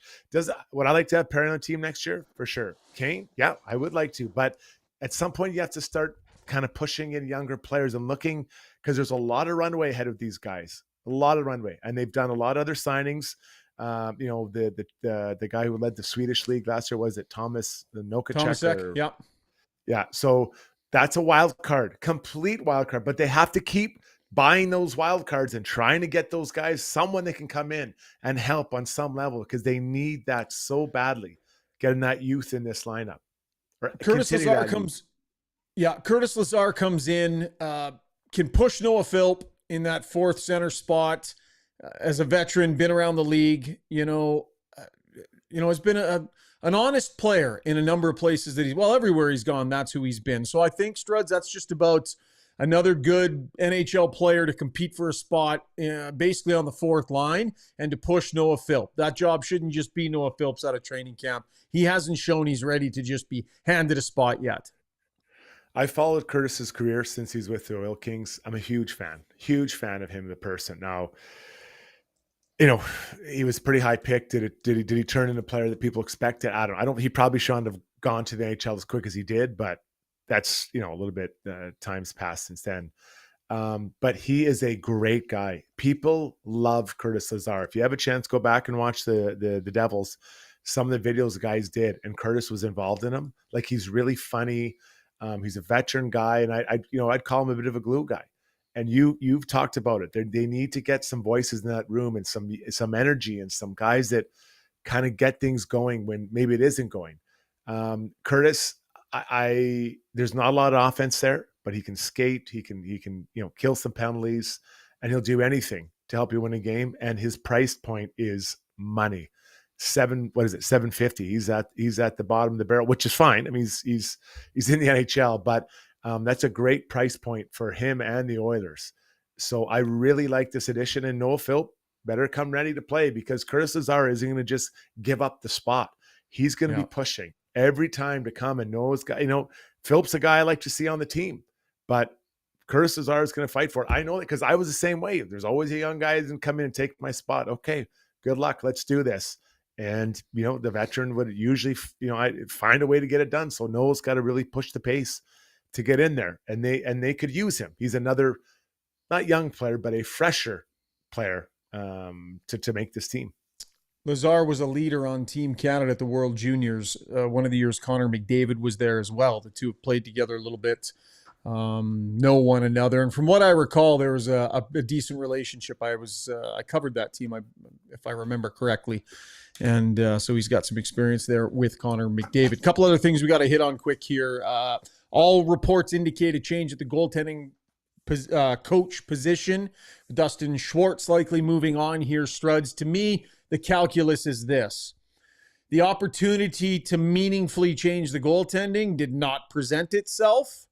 Would I like to have Perry on the team next year? For sure. Kane? Yeah, I would like to. But at some point you have to start kind of pushing in younger players and looking, because there's a lot of runway ahead of these guys. A lot of runway. And they've done a lot of other signings. The guy who led the Swedish league last year, was it Thomas Nokacek? Yeah. Yeah. So that's a wild card, complete wild card, but they have to keep buying those wild cards and trying to get those guys, someone that can come in and help on some level, because they need that so badly, getting that youth in this lineup. Curtis Lazar comes in, can push Noah Philp in that 4th center spot as a veteran, been around the league, has been an honest player in a number of places that everywhere he's gone, that's who he's been. So I think, Struds, that's just about another good NHL player to compete for a spot basically on the 4th line and to push Noah Philp. That job shouldn't just be Noah Philp's out of training camp. He hasn't shown he's ready to just be handed a spot yet. I followed Curtis's career since he's with the Oil Kings. I'm a huge fan of him, the person. Now, you know, he was pretty high picked. Did he turn into a player that people expected? I don't. He probably shouldn't have gone to the NHL as quick as he did, but that's, a little bit times passed since then. But he is a great guy. People love Curtis Lazar. If you have a chance, go back and watch the Devils. Some of the videos the guys did, and Curtis was involved in them. Like, he's really funny. He's a veteran guy, and I'd call him a bit of a glue guy. And you've talked about it. They need to get some voices in that room and some energy and some guys that kind of get things going when maybe it isn't going. Curtis, there's not a lot of offense there, but he can skate. He can kill some penalties, and he'll do anything to help you win a game. And his price point is money. $750. He's at the bottom of the barrel, which is fine. I mean, he's in the NHL, but that's a great price point for him and the Oilers. So I really like this addition. And Noah Philp better come ready to play, because Curtis Lazar isn't going to just give up the spot. He's going to be pushing every time to come. And Noah's got, Philp's a guy I like to see on the team, but Curtis Lazar is going to fight for it. I know that because I was the same way. There's always a young guy who can come in and take my spot. Okay, good luck. Let's do this. And, the veteran would usually, find a way to get it done. So Noah's got to really push the pace to get in there, and they could use him. He's another, not young player, but a fresher player to make this team. Lazar was a leader on Team Canada at the World Juniors. One of the years Connor McDavid was there as well. The two have played together a little bit, know one another. And from what I recall, there was a decent relationship. I covered that team, if I remember correctly. And so he's got some experience there with Connor McDavid. A couple other things we got to hit on quick here. All reports indicate a change at the goaltending coach position. Dustin Schwartz likely moving on here, Struds. To me, the calculus is this. The opportunity to meaningfully change the goaltending did not present itself.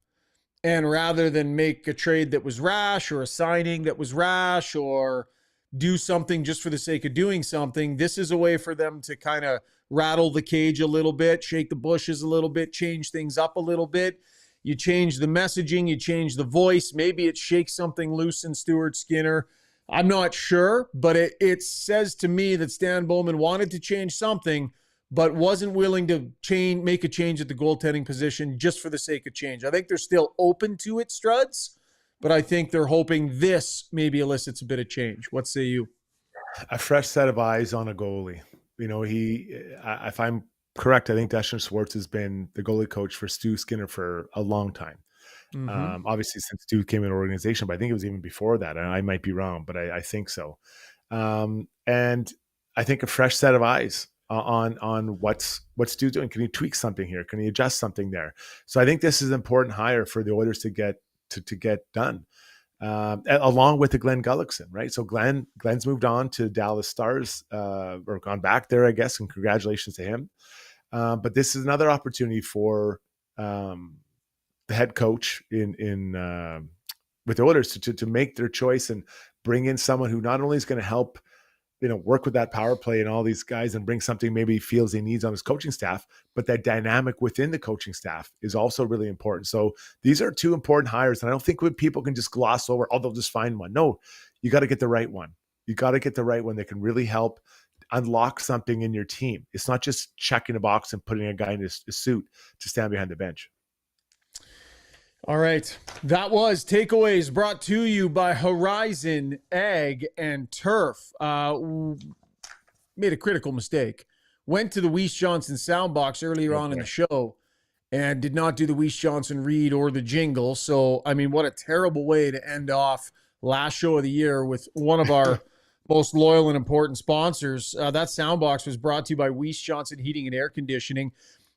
And rather than make a trade that was rash or a signing that was rash or do something just for the sake of doing something, this is a way for them to kind of rattle the cage a little bit, shake the bushes a little bit, change things up a little bit. You change the messaging, you change the voice. Maybe it shakes something loose in Stuart Skinner. I'm not sure, but it says to me that Stan Bowman wanted to change something, but wasn't willing to make a change at the goaltending position just for the sake of change. I think they're still open to it, Struds, but I think they're hoping this maybe elicits a bit of change. What say you? A fresh set of eyes on a goalie. If I'm correct, I think Dustin Schwartz has been the goalie coach for Stu Skinner for a long time. Mm-hmm. Obviously, since Stu came in the organization, but I think it was even before that. And I might be wrong, but I think so. And I think a fresh set of eyes on what's Stu doing. Can he tweak something here? Can he adjust something there? So I think this is an important hire for the Oilers to get done, along with the Glenn Gullickson, right? So Glenn's moved on to Dallas Stars, or gone back there, I guess, and congratulations to him. But this is another opportunity for the head coach with the Oilers to make their choice and bring in someone who not only is going to help, work with that power play and all these guys and bring something maybe he feels he needs on his coaching staff, but that dynamic within the coaching staff is also really important. So these are two important hires. And I don't think people can just gloss over, they'll just find one. No, you got to get the right one. You got to get the right one that can really help unlock something in your team. It's not just checking a box and putting a guy in a suit to stand behind the bench. All right. That was Takeaways brought to you by Horizon Ag and Turf. Made a critical mistake. Went to the Weiss Johnson soundbox earlier on in the show and did not do the Weiss Johnson read or the jingle. So, what a terrible way to end off last show of the year with one of our most loyal and important sponsors. That soundbox was brought to you by Weiss Johnson Heating and Air Conditioning.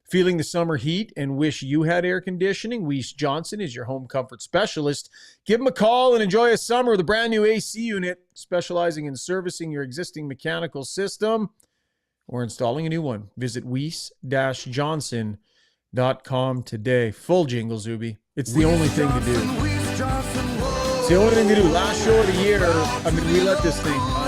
Feeling the summer heat and wish you had air conditioning? Weiss Johnson is your home comfort specialist. Give them a call and enjoy a summer with a brand new AC unit, specializing in servicing your existing mechanical system or installing a new one. Visit weiss-johnson.com today. Full jingle, Zuby. It's the only thing to do. It's the only thing to do. Last show of the year, we let this thing run.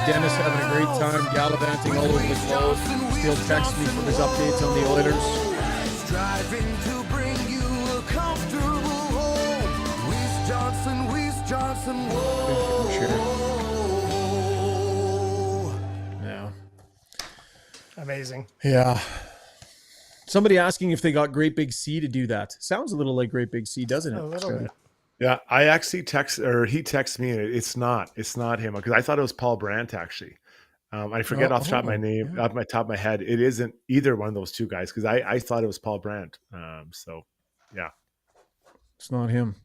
Dennis having a great time gallivanting all over the globe. Still texts me for his updates on the Oilers. Johnson, Weiss Johnson, whoa. Yeah. Amazing. Yeah. Somebody asking if they got Great Big C to do that. Sounds a little like Great Big C, doesn't it? A little bit. Yeah, I actually he texted me. It's not him because I thought it was Paul Brandt actually. I forget off the top of my name, off my top of my head. It isn't either one of those two guys because I thought it was Paul Brandt. So, yeah, it's not him.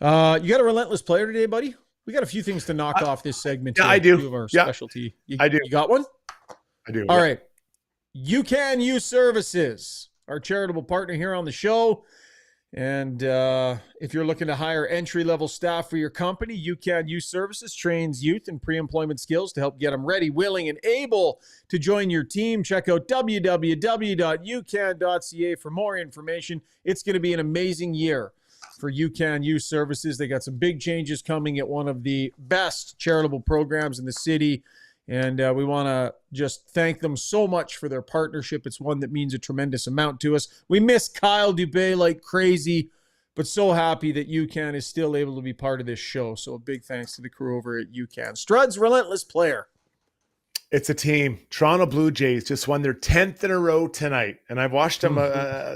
You got a relentless player today, buddy? We got a few things to knock off this segment. Yeah, I do. Two of our specialty. I do. You got one? I do. All right. You Can Use Services, our charitable partner here on the show. And if you're looking to hire entry-level staff for your company, You Can Use Services trains youth in pre-employment skills to help get them ready, willing, and able to join your team. Check out www.youcan.ca for more information. It's going to be an amazing year for You Can Use Services. They got some big changes coming at one of the best charitable programs in the city. And we want to just thank them so much for their partnership. It's one that means a tremendous amount to us. We miss Kyle Dubé like crazy, but so happy that UCAN is still able to be part of this show. So a big thanks to the crew over at UCAN. Strud's relentless player. It's a team. Toronto Blue Jays just won their 10th in a row tonight. And I've watched them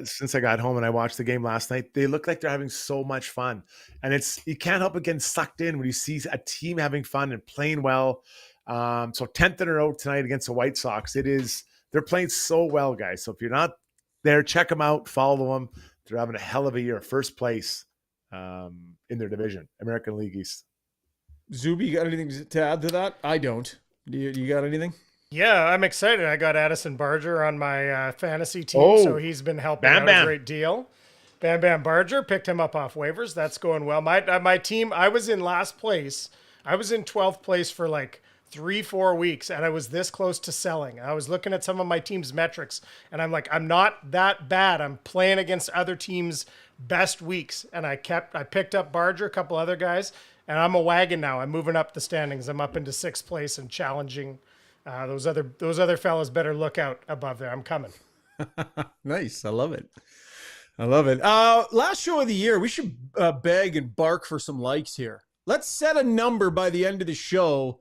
since I got home, and I watched the game last night. They look like they're having so much fun. And you can't help but getting sucked in when you see a team having fun and playing well. So 10th in a row tonight against the White Sox. They're playing so well, guys. So if you're not there, check them out, follow them. They're having a hell of a year. First place in their division, American League East. Zuby, you got anything to add to that? I don't. Do you got anything? Yeah, I'm excited. I got Addison Barger on my fantasy team, so he's been helping out a great deal. Bam Bam Barger, picked him up off waivers. That's going well. My team, I was in last place. I was in 12th place for like 3-4 weeks, and I was this close to selling. I was looking at some of my team's metrics, and I'm like, I'm not that bad. I'm playing against other teams' best weeks, and I picked up Barger, a couple other guys, and I'm a wagon now. I'm moving up the standings. I'm up into 6th place and challenging. Those other fellas better look out above there. I'm coming. Nice. I love it. Last show of the year, we should beg and bark for some likes here. Let's set a number by the end of the show.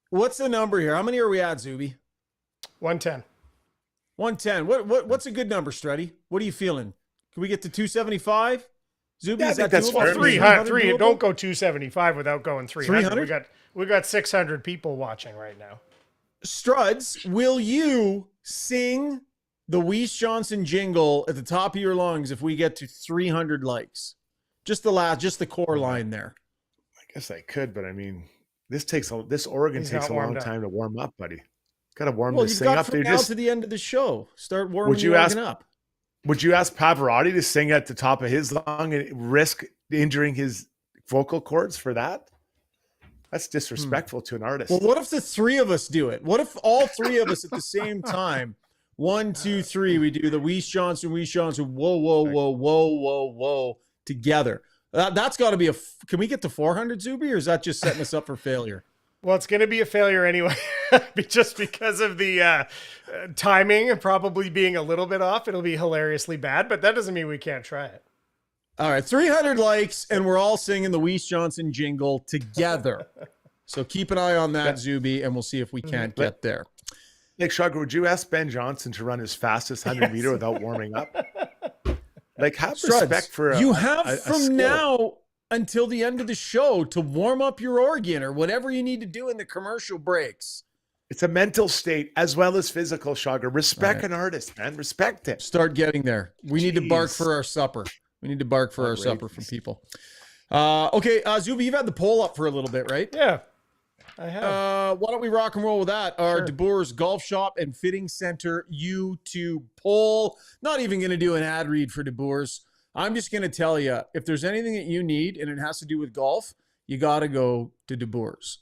What's the number here? How many are we at, Zuby? 110. 110. What's a good number, Struddy? What are you feeling? Can we get to 275? Zuby, I is think that that's doable? fair. 300. Don't go 275 without going 300. 300? We got 600 people watching right now. Struds, will you sing the Weiss Johnson jingle at the top of your lungs if we get to 300 likes? Just the core line there. I guess I could, but I mean, this organ takes a long time to warm up, buddy. Got to warm this thing up. From now to the end of the show. Start warming the organ up. Would you ask Pavarotti to sing at the top of his lung and risk injuring his vocal cords for that? That's disrespectful to an artist. Well, what if the three of us do it? What if all three of us at the same time, 1, 2, 3, we do the Weiss Johnson, whoa, whoa, whoa, whoa, whoa, whoa, together. That's got to be can we get to 400, Zuby, or is that just setting us up for failure? Well, it's going to be a failure anyway, just because of the timing and probably being a little bit off. It'll be hilariously bad, but that doesn't mean we can't try it. All right, 300 likes, and we're all singing the Weiss Johnson jingle together. So keep an eye on that, Zuby, and we'll see if we can't get there. Nick Shugger, would you ask Ben Johnson to run his fastest 100-meter without warming up? Like, have respect for you have from now until the end of the show to warm up your organ or whatever you need to do in the commercial breaks. It's a mental state as well as physical, Shugger. Respect an artist, man. Respect it. Start getting there. We need to bark for our supper. We need to bark for our supper from people. Okay, Zuby, you've had the poll up for a little bit, right? Yeah, I have. Why don't we rock and roll with that? Our De Boer's Golf Shop and Fitting Center YouTube poll. Not even going to do an ad read for De Boer's. I'm just going to tell you, if there's anything that you need and it has to do with golf, you got to go to De Boer's.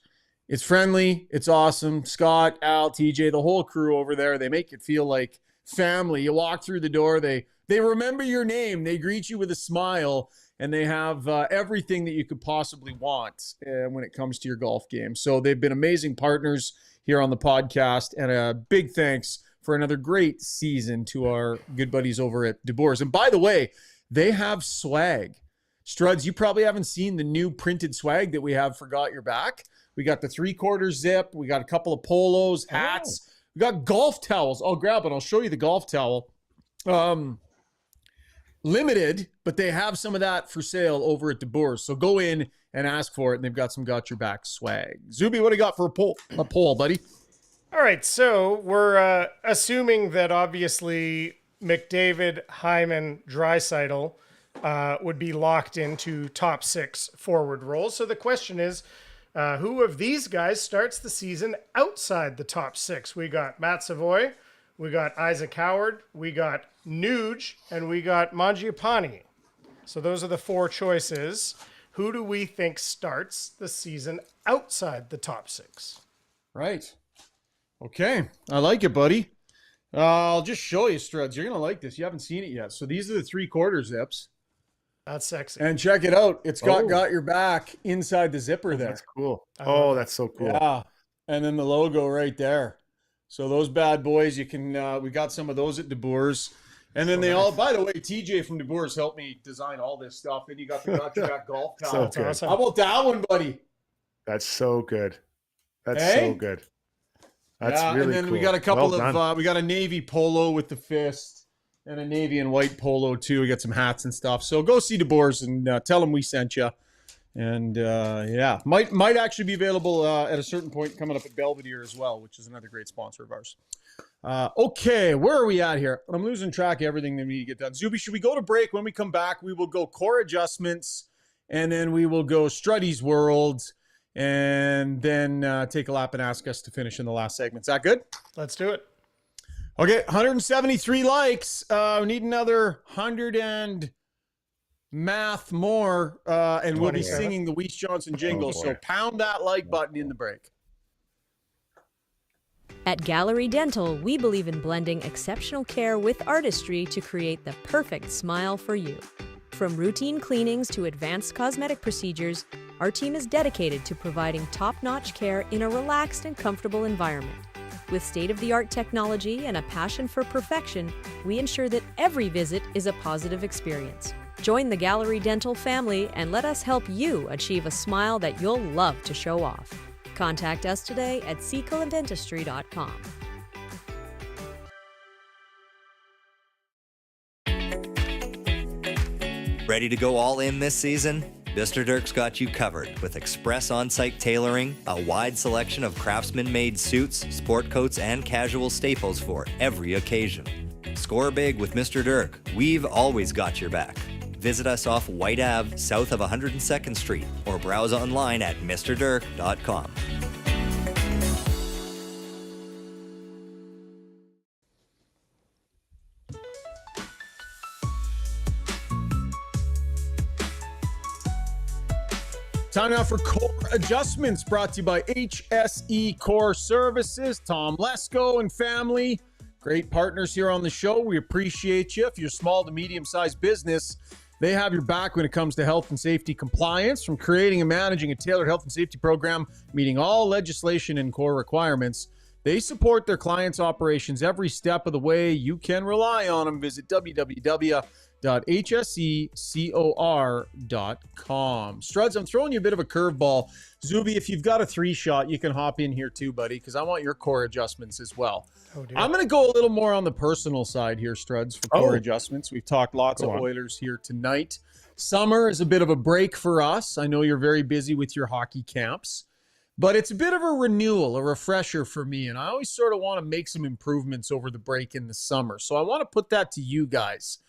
It's friendly. It's awesome. Scott, Al, TJ, the whole crew over there, they make it feel like family. You walk through the door, they remember your name. They greet you with a smile, and they have everything that you could possibly want when it comes to your golf game. So they've been amazing partners here on the podcast, and a big thanks for another great season to our good buddies over at De Boer's. And by the way, they have swag. Struds, you probably haven't seen the new printed swag that we have for Got Your Back. We got the 3/4 zip. We got a couple of polos, hats. We got golf towels. I'll grab it. I'll show you the golf towel. Limited, but they have some of that for sale over at DeBoer's. So go in and ask for it, and they've got some Got Your Back swag. Zuby, what do you got for a poll, buddy? All right, so we're assuming that obviously McDavid, Hyman, Draisaitl would be locked into top 6 forward roles. So the question is, who of these guys starts the season outside the top 6? We got Matt Savoy, we got Isaac Howard, we got Nuge, and we got Mangiapane. So those are the 4 choices. Who do we think starts the season outside the top 6? Right. Okay. I like it, buddy. I'll just show you, Struds. You're going to like this. You haven't seen it yet. So these are the 3/4 zips. That's sexy. And check it out. It's got Your Back inside the zipper there. That's cool. Oh, that's so cool. Yeah. And then the logo right there. So those bad boys, you can, we got some of those at DeBoer's. And then by the way, TJ from DeBoer's helped me design all this stuff. And you got the Got Your Back golf towel. So awesome. How about that one, buddy? That's so good. That's Hey? so good. That's really and then cool. we got a couple Well of we got a navy polo with the fist and a navy and white polo too. We got some hats and stuff. So go see DeBoer's and tell them we sent you. And might actually be available at a certain point coming up at Belvedere as well, which is another great sponsor of ours. Okay, where are we at here? I'm losing track of everything that we need to get done. Zuby, should we go to break? When we come back, we will go core adjustments, and then we will go Struddy's World, and then take a lap and ask us to finish in the last segment. Is that good? Let's do it. Okay, 173 likes. We need another 100 and math more, and we'll be singing the Weiss Johnson jingle. So pound that like button in the break. At Gallery Dental, we believe in blending exceptional care with artistry to create the perfect smile for you. From routine cleanings to advanced cosmetic procedures, our team is dedicated to providing top-notch care in a relaxed and comfortable environment. With state-of-the-art technology and a passion for perfection, we ensure that every visit is a positive experience. Join the Gallery Dental family and let us help you achieve a smile that you'll love to show off. Contact us today at secolanddentistry.com. Ready to go all in this season? Mr. Dirk's got you covered with express on-site tailoring, a wide selection of craftsman-made suits, sport coats, and casual staples for every occasion. Score big with Mr. Dirk. We've always got your back. Visit us off White Ave, south of 102nd Street, or browse online at mrdirk.com. Time now for Core Adjustments, brought to you by HSE Core Services. Tom Lesko and family, great partners here on the show. We appreciate you. If you're a small to medium-sized business, they have your back when it comes to health and safety compliance. From creating and managing a tailored health and safety program, meeting all legislation and core requirements, they support their clients' operations every step of the way. You can rely on them. Visit www.hsecor.com. Struds, I'm throwing you a bit of a curveball. Zuby, if you've got a 3-shot, you can hop in here too, buddy, because I want your core adjustments as well. Oh, dear. I'm going to go a little more on the personal side here, Struds, for core adjustments. We've talked lots of Oilers here tonight. Summer is a bit of a break for us. I know you're very busy with your hockey camps, but it's a bit of a renewal, a refresher for me, and I always sort of want to make some improvements over the break in the summer. So I want to put that to you guys.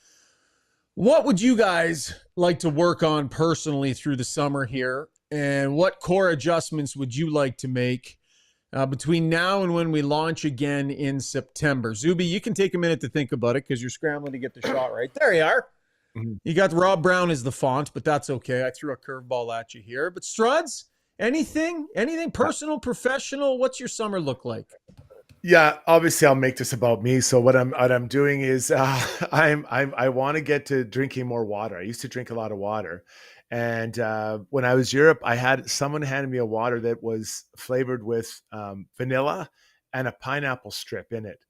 What would you guys like to work on personally through the summer here? And what core adjustments would you like to make between now and when we launch again in September? Zuby, you can take a minute to think about it because you're scrambling to get the shot right. There you are. Mm-hmm. You got Rob Brown as the font, but that's okay. I threw a curveball at you here. But Struds, anything personal, professional? What's your summer look like? Yeah, obviously I'll make this about me. So what I'm doing is I want to get to drinking more water. I used to drink a lot of water, and when I was in Europe, someone handed me a water that was flavored with vanilla and a pineapple strip in it,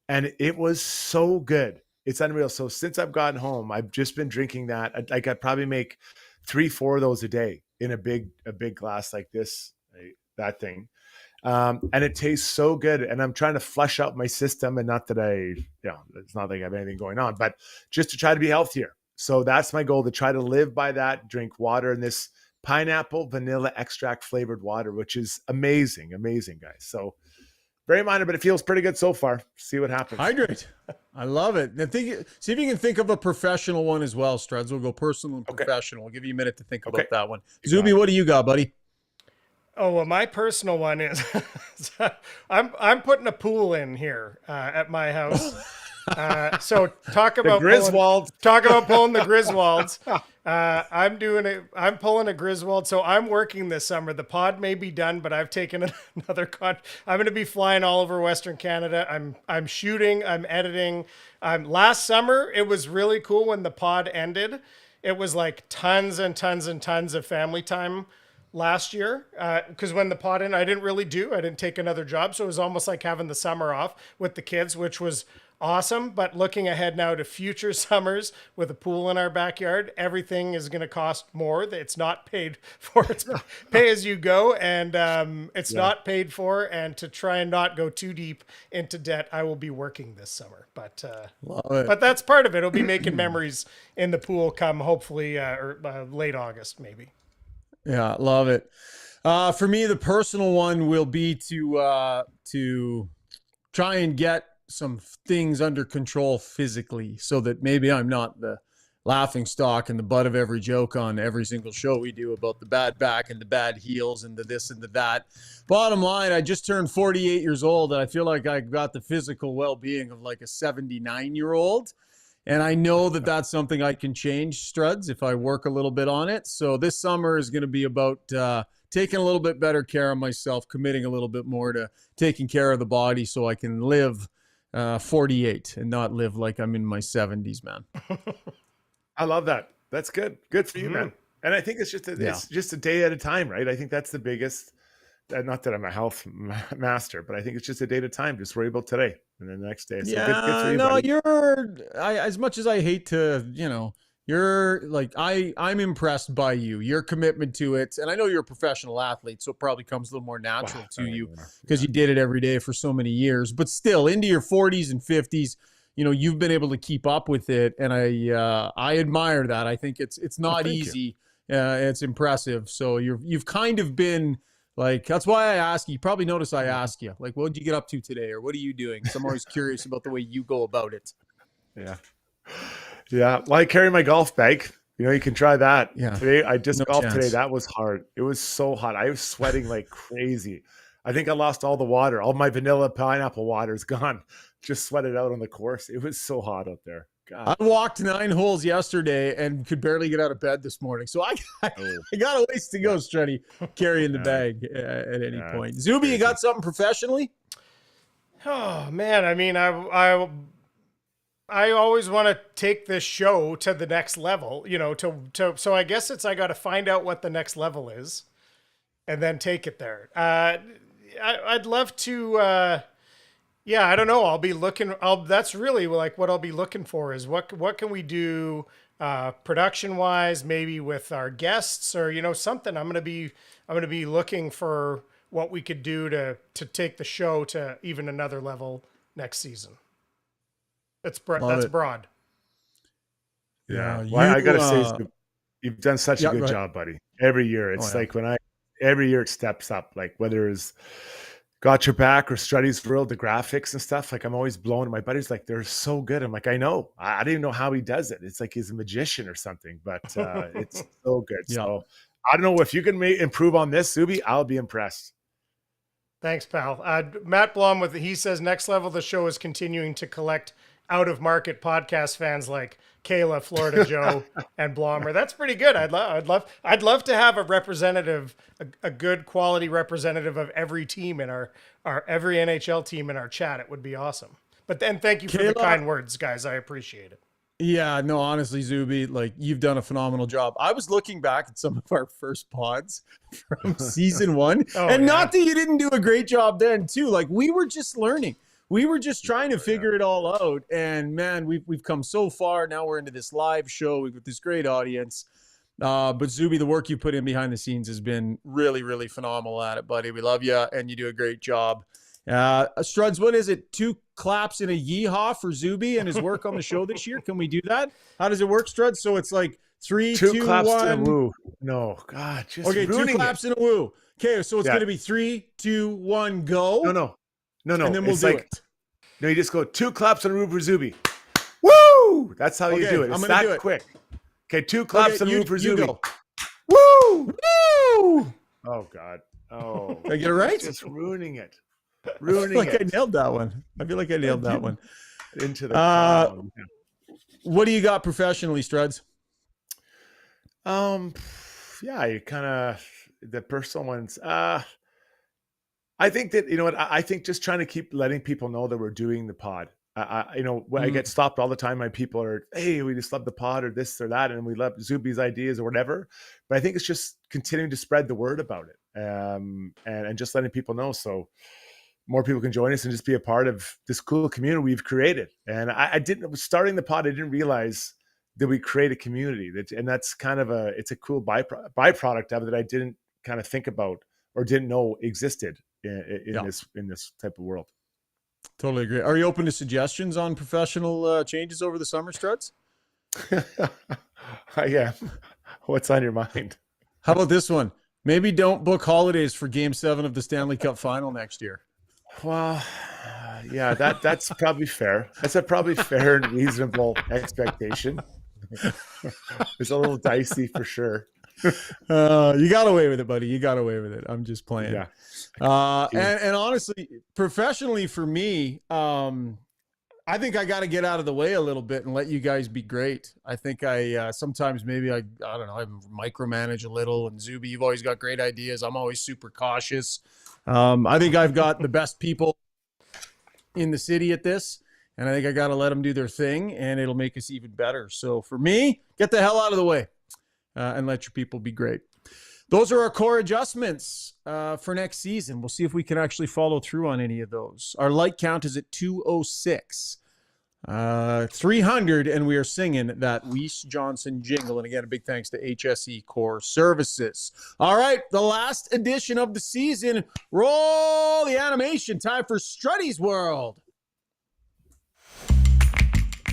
and it was so good. It's unreal. So since I've gotten home, I've just been drinking that. I probably make 3-4 of those a day in a big glass like this, right? That thing. And it tastes so good. And I'm trying to flush out my system, and not that it's not like I have anything going on, but just to try to be healthier. So that's my goal, to try to live by that, drink water in this pineapple vanilla extract flavored water, which is amazing, guys. So very minor, but it feels pretty good so far. See what happens. Hydrate. I love it. And see if you can think of a professional one as well, Struds. We'll go personal and professional. I'll give you a minute to think about that one. Zuby, what do you got, buddy? Oh, well, my personal one is I'm putting a pool in here at my house. So talk about Griswolds. Talk about pulling the Griswolds. I'm pulling a Griswold. So I'm working this summer. The pod may be done, but I've taken another I'm going to be flying all over Western Canada. I'm shooting. I'm editing. Last summer, it was really cool when the pod ended. It was like tons and tons and tons of family time last year, because when the pod ended, I didn't take another job. So it was almost like having the summer off with the kids, which was awesome. But looking ahead now to future summers with a pool in our backyard, everything is going to cost more. It's not paid for. It's pay as you go. And it's not paid for. And to try and not go too deep into debt, I will be working this summer. But that's part of it. It'll be making memories in the pool come hopefully late August, maybe. Yeah, love it. For me, the personal one will be to try and get some things under control physically, so that maybe I'm not the laughing stock and the butt of every joke on every single show we do about the bad back and the bad heels and the this and the that. Bottom line, I just turned 48 years old, and I feel like I got the physical well-being of like a 79-year-old. And I know that that's something I can change, Struds, if I work a little bit on it. So this summer is going to be about taking a little bit better care of myself, committing a little bit more to taking care of the body so I can live 48 and not live like I'm in my 70s, man. I love that. That's good. Good for you, man. And I think it's just a day at a time, right? I think that's the biggest. Not that I'm a health master, but I think it's just a day at a time. Just worry about today and then the next day. So good for you, buddy. As much as I hate to, you're like, I'm impressed by you, your commitment to it. And I know you're a professional athlete, so it probably comes a little more natural to you because you did it every day for so many years, but still into your 40s and 50s, you've been able to keep up with it. And I admire that. I think it's not easy. It's impressive. So you've kind of been, like, that's why I ask you. You probably notice I ask you, like, what did you get up to today? Or what are you doing? So I'm always curious about the way you go about it. Yeah. Yeah. Well, I carry my golf bag. You can try that. Yeah. Today, I just golfed today. That was hard. It was so hot. I was sweating like crazy. I think I lost all the water. All my vanilla pineapple water is gone. Just sweated out on the course. It was so hot out there. God. I walked 9 holes yesterday and could barely get out of bed this morning. So I got a ways to go, Struddy, carrying the bag at any point. Zuby, you got something professionally? Oh, man. I mean, I always want to take this show to the next level, so I guess I got to find out what the next level is and then take it there. I'd love to, I don't know. I'll be looking. That's really like what I'll be looking for is what can we do production wise, maybe with our guests or something. I'm gonna be looking for what we could do to take the show to even another level next season. That's broad. Yeah. Well, I gotta say, you've done such a good job, buddy. Every year, it's every year it steps up. Like whether it's Got Your Back or Struddy's World, the graphics and stuff. Like I'm always blown. My buddy's like, they're so good. I'm like, I know. I don't even know how he does it. It's like he's a magician or something, but it's so good. Yeah. So I don't know if you can improve on this, Zuby. I'll be impressed. Thanks, pal. Matt Blom he says next level of the show is continuing to collect out of market podcast fans like Kayla, Florida Joe, and Blommer. That's pretty good. I'd love to have a representative, a good quality representative of every team in our every NHL team in our chat. It would be awesome. But then thank you for the kind words, guys. I appreciate it. Yeah, no, honestly, Zuby, like you've done a phenomenal job. I was looking back at some of our first pods from season 1, not that you didn't do a great job then too. Like we were just learning. We were just trying to figure it all out. And man, we've come so far. Now we're into this live show with this great audience. But Zuby, the work you put in behind the scenes has been really, really phenomenal at it, buddy. We love you, and you do a great job. Struds, what is it? 2 claps and a yeehaw for Zuby and his work on the show this year. Can we do that? How does it work, Struds? So it's like 3, 2, claps 1. and a woo. No, God, just okay, 2 claps and a woo. Okay, so it's going to be 3, 2, 1, go. No. And then we'll do it. No, you just go 2 claps and a woo for Zuby. Woo! That's how you do it. It's that quick. Okay, 2 claps and a woo for Zuby. Go. Woo! Woo! Oh, God. Oh. Did I get it right? Just ruining it. I feel like I nailed that one. Into the ground. What do you got professionally, Struds? Yeah, you kind of the personal ones. I think that, you know what, I think just trying to keep letting people know that we're doing the pod. When I get stopped all the time, my people are, hey, we just love the pod or this or that, and we love Zuby's ideas or whatever. But I think it's just continuing to spread the word about it, and just letting people know so more people can join us and just be a part of this cool community we've created. And I didn't, starting the pod, I didn't realize that we create a community and that's kind of it's a cool byproduct of it that I didn't kind of think about or didn't know existed in this type of world. Totally agree. Are you open to suggestions on professional changes over the summer, Struds? I am. What's on your mind? How about this one? Maybe don't book holidays for Game 7 of the Stanley Cup Final next year. Well, yeah, that's probably fair. That's a probably fair and reasonable expectation. It's a little dicey for sure. You got away with it, buddy. You got away with it. I'm just playing. Yeah. And honestly, professionally for me, I think I got to get out of the way a little bit and let you guys be great. I think sometimes maybe I don't know, I micromanage a little. And Zuby, you've always got great ideas. I'm always super cautious. I think I've got the best people in the city at this, and I think I got to let them do their thing, and it'll make us even better. So for me, get the hell out of the way and let your people be great. Those are our core adjustments for next season. We'll see if we can actually follow through on any of those. Our like count is at 206. 300, and we are singing that Weiss Johnson jingle. And again, a big thanks to HSE Core Services. All right, the last edition of the season. Roll the animation. Time for Struddy's World.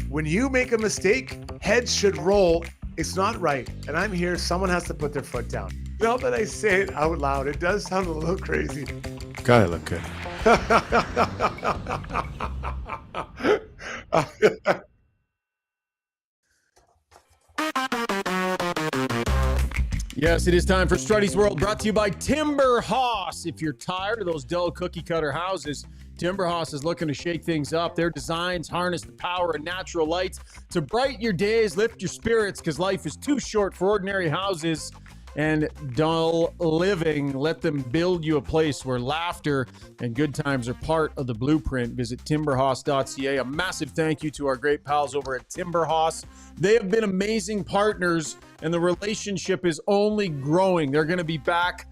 When you make a mistake, heads should roll. It's not right. And I'm here. Someone has to put their foot down. Now that I say it out loud, it does sound a little crazy. God, I look good. Yes, it is time for Struddy's World, brought to you by Timber House. If you're tired of those dull cookie cutter houses, Timber House is looking to shake things up. Their designs harness the power of natural light to brighten your days, lift your spirits, because life is too short for ordinary houses and dull living. Let them build you a place where laughter and good times are part of the blueprint. Visit timberhouse.ca. A massive thank you to our great pals over at Timber House. They have been amazing partners, and the relationship is only growing. They're going to be back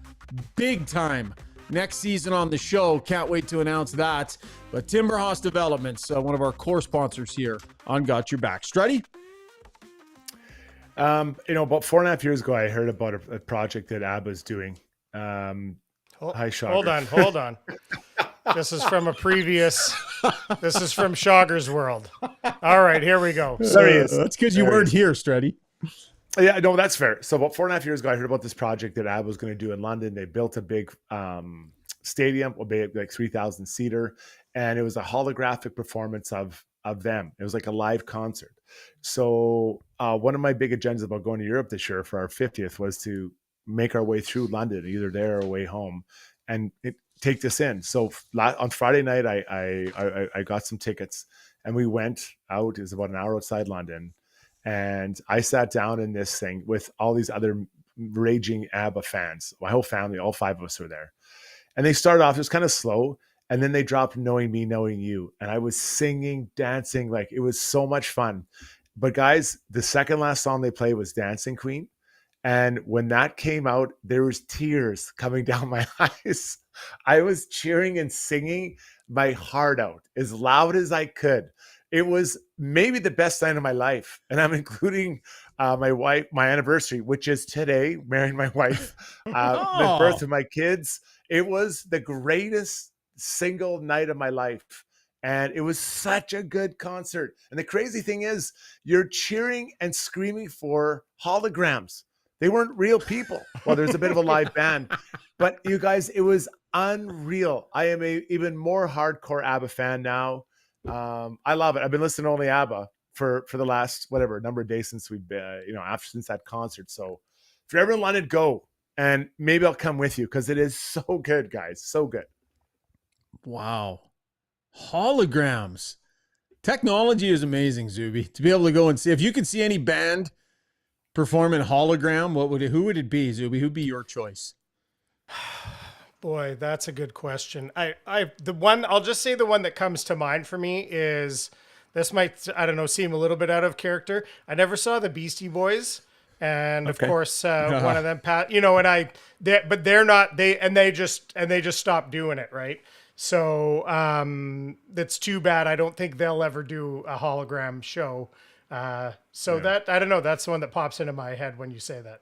big time next season on the show. Can't wait to announce that. But Timber House Developments, one of our core sponsors here on Got Your Back. Struddy? About 4.5 years ago, I heard about a project that ABBA is doing. Hi, Shogger. Hold on. This is from this is from Shogger's World. All right, here we go. There he is. That's because you weren't here, Struddy. Yeah, no, that's fair. So about 4.5 years ago, I heard about this project that ABBA was going to do in London. They built a big stadium, like 3,000 seater, and it was a holographic performance of them. It was like a live concert. So one of my big agendas about going to Europe this year for our 50th was to make our way through London, either there or way home, and take this in. So on Friday night, I got some tickets, and we went out. It was about an hour outside London, and I sat down in this thing with all these other raging ABBA fans. My whole family, all 5 of us were there, and they started off. It was kind of slow. And then they dropped Knowing Me, Knowing You. And I was singing, dancing, like it was so much fun. But guys, the second last song they played was Dancing Queen. And when that came out, there was tears coming down my eyes. I was cheering and singing my heart out as loud as I could. It was maybe the best night of my life. And I'm including my anniversary, which is today, marrying my wife, the birth of my kids. It was the greatest single night of my life. And it was such a good concert. And the crazy thing is, you're cheering and screaming for holograms. They weren't real people. Well, there's a bit of a live band, but you guys, it was unreal. I am a even more hardcore ABBA fan now. I love it. I've been listening to only ABBA for the last number of days since we've been, since that concert. So if you're ever in London, go, and maybe I'll come with you because it is so good, guys. So good. Wow. Holograms. Technology is amazing, Zuby. To be able to go and see, if you could see any band perform in hologram, who would it be, Zuby? Who'd be your choice? Boy, that's a good question. I'll just say the one that comes to mind for me is, this might, I don't know, seem a little bit out of character. I never saw the Beastie Boys. And of course, one of them, they just stopped doing it. Right. So that's too bad. I don't think they'll ever do a hologram show. That, I don't know. That's the one that pops into my head when you say that.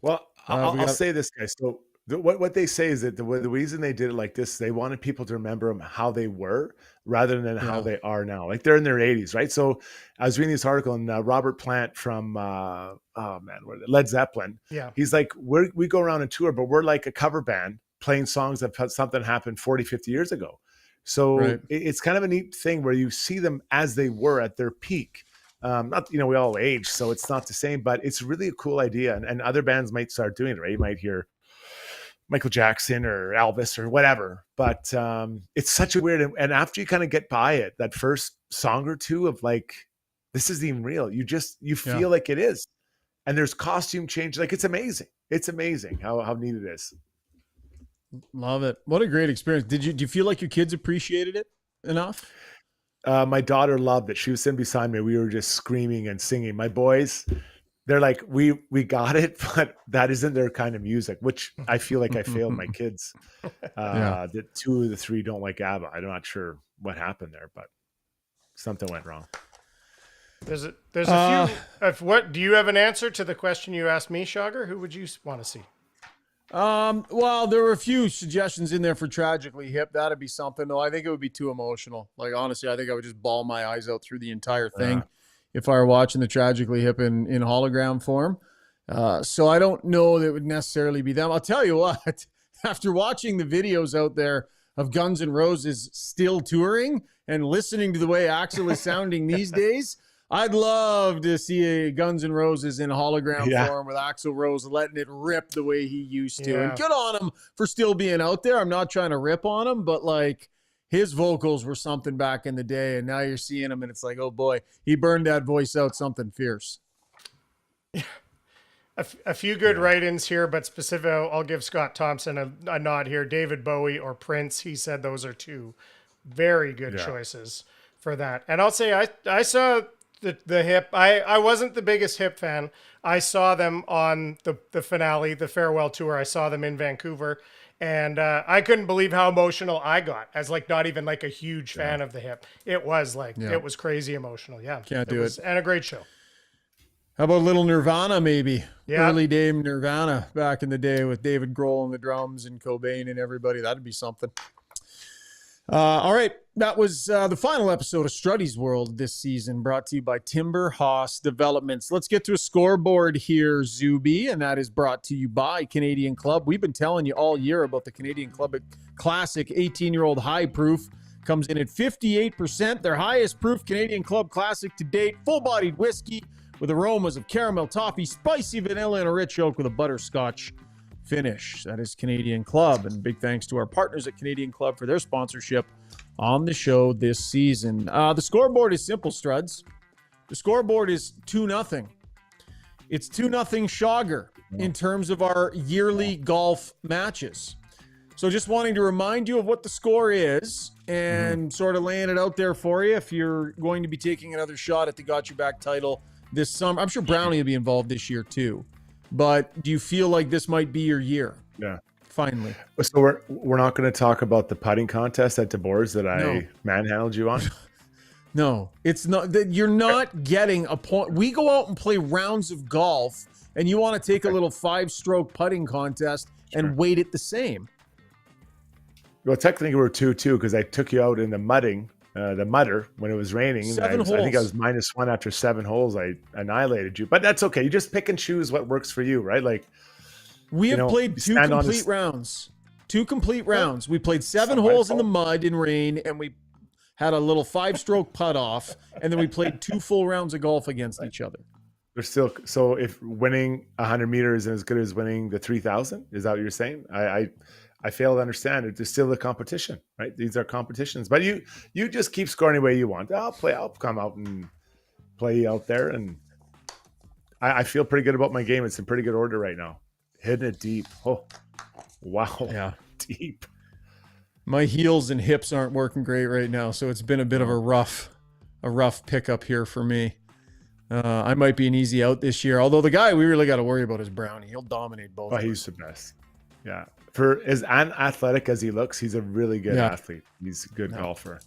Well, I'll say this, guys. So what they say is that the reason they did it like this, they wanted people to remember them how they were rather than how they are now. Like, they're in their 80s, right? So I was reading this article, and Robert Plant from Led Zeppelin. Yeah, he's like, we go around and tour, but we're like a cover band playing songs that something happened 40, 50 years ago. So it's kind of a neat thing where you see them as they were at their peak. We all age, so it's not the same, but it's really a cool idea. And other bands might start doing it, right? You might hear Michael Jackson or Elvis or whatever, but it's such a weird, and after you kind of get by it, that first song or two of like, this isn't even real. You feel like it is. And there's costume change. Like, it's amazing. It's amazing how neat it is. Love it. What a great experience. Do you feel like your kids appreciated it enough? My daughter loved it. She was sitting beside me. We were just screaming and singing. My boys, they're like, we got it, but that isn't their kind of music, which I feel like I failed my kids. The 2 of the 3 don't like ABBA. I'm not sure what happened there, but something went wrong. There's a few. Do you have an answer to the question you asked me, Shogger? Who would you want to see? Well, there were a few suggestions in there for Tragically Hip. That'd be something, though. I think it would be too emotional. Like, honestly, I think I would just bawl my eyes out through the entire thing if I were watching the Tragically Hip in hologram form. So I don't know that it would necessarily be them. I'll tell you what, after watching the videos out there of Guns N' Roses still touring and listening to the way Axl is sounding these days, I'd love to see a Guns N' Roses in hologram form with Axl Rose letting it rip the way he used to. And good on him for still being out there. I'm not trying to rip on him, but like, his vocals were something back in the day, and now you're seeing him, and it's like, oh boy, he burned that voice out something fierce. A few good write-ins here, but specific, I'll give Scott Thompson a nod here. David Bowie or Prince, he said those are two very good choices for that. And I'll say I saw the Hip. I wasn't the biggest Hip fan. I saw them on the finale, the farewell tour. I saw them in Vancouver. And I couldn't believe how emotional I got as like not even like a huge fan of the Hip. It was like, it was crazy emotional. Yeah. Can't do it. And a great show. How about little Nirvana, maybe? Yeah. Early Dame Nirvana back in the day with David Grohl on the drums and Cobain and everybody. That'd be something. All right. That was the final episode of Struddy's World this season, brought to you by Timber Hoss Developments. Let's get to a scoreboard here, Zuby, and that is brought to you by Canadian Club. We've been telling you all year about the Canadian Club Classic 18-year-old high proof. Comes in at 58%, their highest proof Canadian Club Classic to date. Full-bodied whiskey with aromas of caramel, toffee, spicy vanilla, and a rich oak with a butterscotch finish. That is Canadian Club. And big thanks to our partners at Canadian Club for their sponsorship on the show this season. The scoreboard is simple, Struds. The scoreboard is 2-0. It's 2-0 Shogger in terms of our yearly golf matches. So just wanting to remind you of what the score is and sort of laying it out there for you if you're going to be taking another shot at the Got Your Back title this summer. I'm sure Brownie will be involved this year too. But do you feel like this might be your year? Yeah. Finally. So we're not going to talk about the putting contest at DeBoer's that I manhandled you on? No, it's not that you're not getting a point. We go out and play rounds of golf, and you want to take a little 5-stroke putting contest and weight it the same. Well, technically we're 2-2 because I took you out in the mudding, the mudder when it was raining. I think I was -1 after 7 holes. I annihilated you, but that's okay. You just pick and choose what works for you, right? Like we have played 2 complete rounds. 2 complete rounds. We played 7 holes in the mud in rain, and we had a little 5-stroke putt off, and then we played 2 full rounds of golf against each other. They're still so if winning 100 meters is as good as winning the 3,000, is that what you're saying? I fail to understand it. There's still a competition, right? These are competitions, but you just keep scoring the way you want. I'll come out and play out there, and I feel pretty good about my game. It's in pretty good order right now. Hitting it deep. Oh, wow. Yeah, deep. My heels and hips aren't working great right now, so it's been a bit of a rough pickup here for me. I might be an easy out this year, although the guy we really got to worry about is Brownie. He'll dominate both. Oh, he's the best. Yeah. For as unathletic as he looks, he's a really good athlete. He's a good golfer.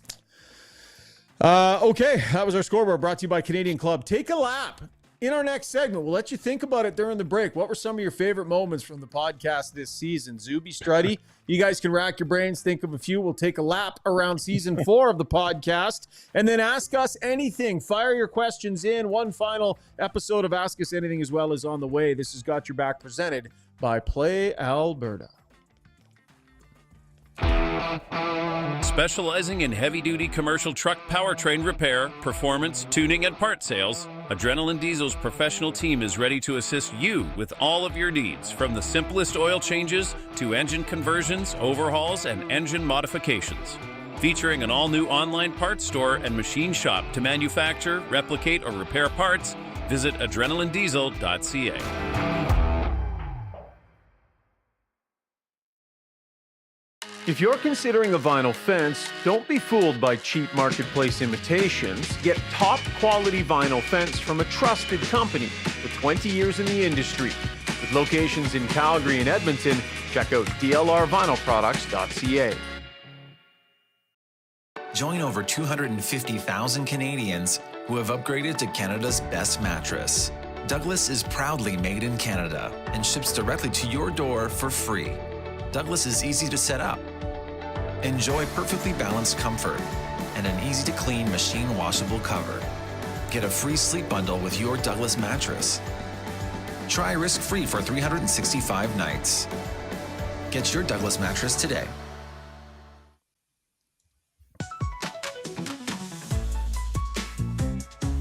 Okay, that was our scoreboard brought to you by Canadian Club. Take a lap. In our next segment, we'll let you think about it during the break. What were some of your favorite moments from the podcast this season? Zuby, Struddy, you guys can rack your brains, think of a few. We'll take a lap around season 4 of the podcast and then ask us anything. Fire your questions in. One final episode of Ask Us Anything as well is on the way. This has Got Your Back presented by Play Alberta. Specializing in heavy-duty commercial truck powertrain repair, performance, tuning, and part sales, Adrenaline Diesel's professional team is ready to assist you with all of your needs, from the simplest oil changes to engine conversions, overhauls, and engine modifications. Featuring an all-new online parts store and machine shop to manufacture, replicate, or repair parts, visit adrenalinediesel.ca. If you're considering a vinyl fence, don't be fooled by cheap marketplace imitations. Get top quality vinyl fence from a trusted company with 20 years in the industry. With locations in Calgary and Edmonton, check out dlrvinylproducts.ca. Join over 250,000 Canadians who have upgraded to Canada's best mattress. Douglas is proudly made in Canada and ships directly to your door for free. Douglas is easy to set up. Enjoy perfectly balanced comfort and an easy-to-clean machine washable cover. Get a free sleep bundle with your Douglas mattress. Try risk-free for 365 nights. Get your Douglas mattress today.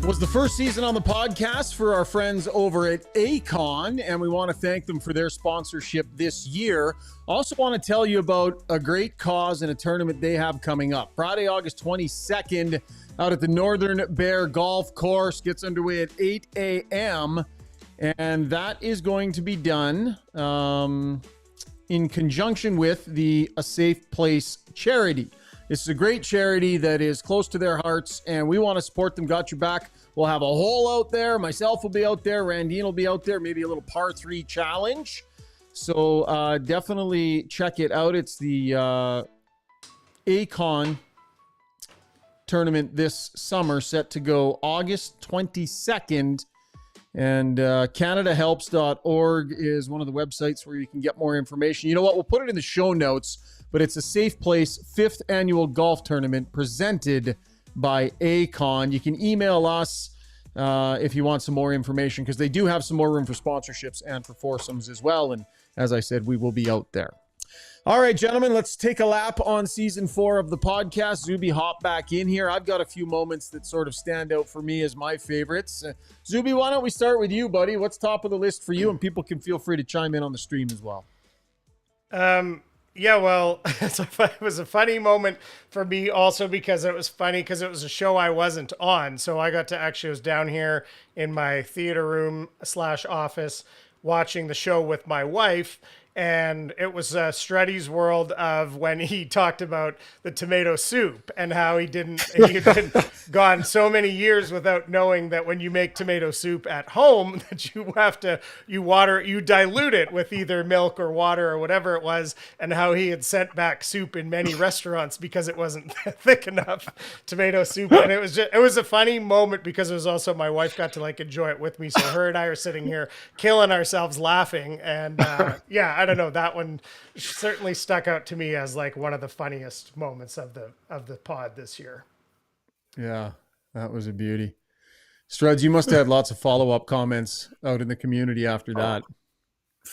Was the first season on the podcast for our friends over at Acon, and we want to thank them for their sponsorship this year. Also want to tell you about a great cause and a tournament they have coming up. Friday, August 22nd, out at the Northern Bear Golf Course. Gets underway at 8 a.m., and that is going to be done in conjunction with the A Safe Place charity. This is a great charity that is close to their hearts, and we want to support them. Got your back. We'll have a hole out there. Myself will be out there. Randine will be out there. Maybe a little par 3 challenge. So definitely check it out. It's the Acon tournament this summer, set to go August 22nd. And CanadaHelps.org is one of the websites where you can get more information. You know what? We'll put it in the show notes. But it's a Safe Place 5th annual golf tournament presented by Acon. You can email us if you want some more information, because they do have some more room for sponsorships and for foursomes as well. And as I said, we will be out there. All right, gentlemen, let's take a lap on season 4 of the podcast. Zuby, hop back in here. I've got a few moments that sort of stand out for me as my favorites. Zuby, why don't we start with you, buddy? What's top of the list for you? And people can feel free to chime in on the stream as well. Yeah, well, it was a funny moment for me also because it was funny because it was a show I wasn't on. So I was down here in my theater room / office watching the show with my wife. And it was Struddy's world of when he talked about the tomato soup and how he had gone so many years without knowing that when you make tomato soup at home, that you dilute it with either milk or water or whatever it was, and how he had sent back soup in many restaurants because it wasn't thick enough tomato soup. And it was a funny moment because it was also my wife got to like enjoy it with me. So her and I are sitting here killing ourselves laughing. And yeah, I don't know. That one certainly stuck out to me as like one of the funniest moments of the pod this year. Yeah, that was a beauty. Struds, you must have had lots of follow-up comments out in the community after that.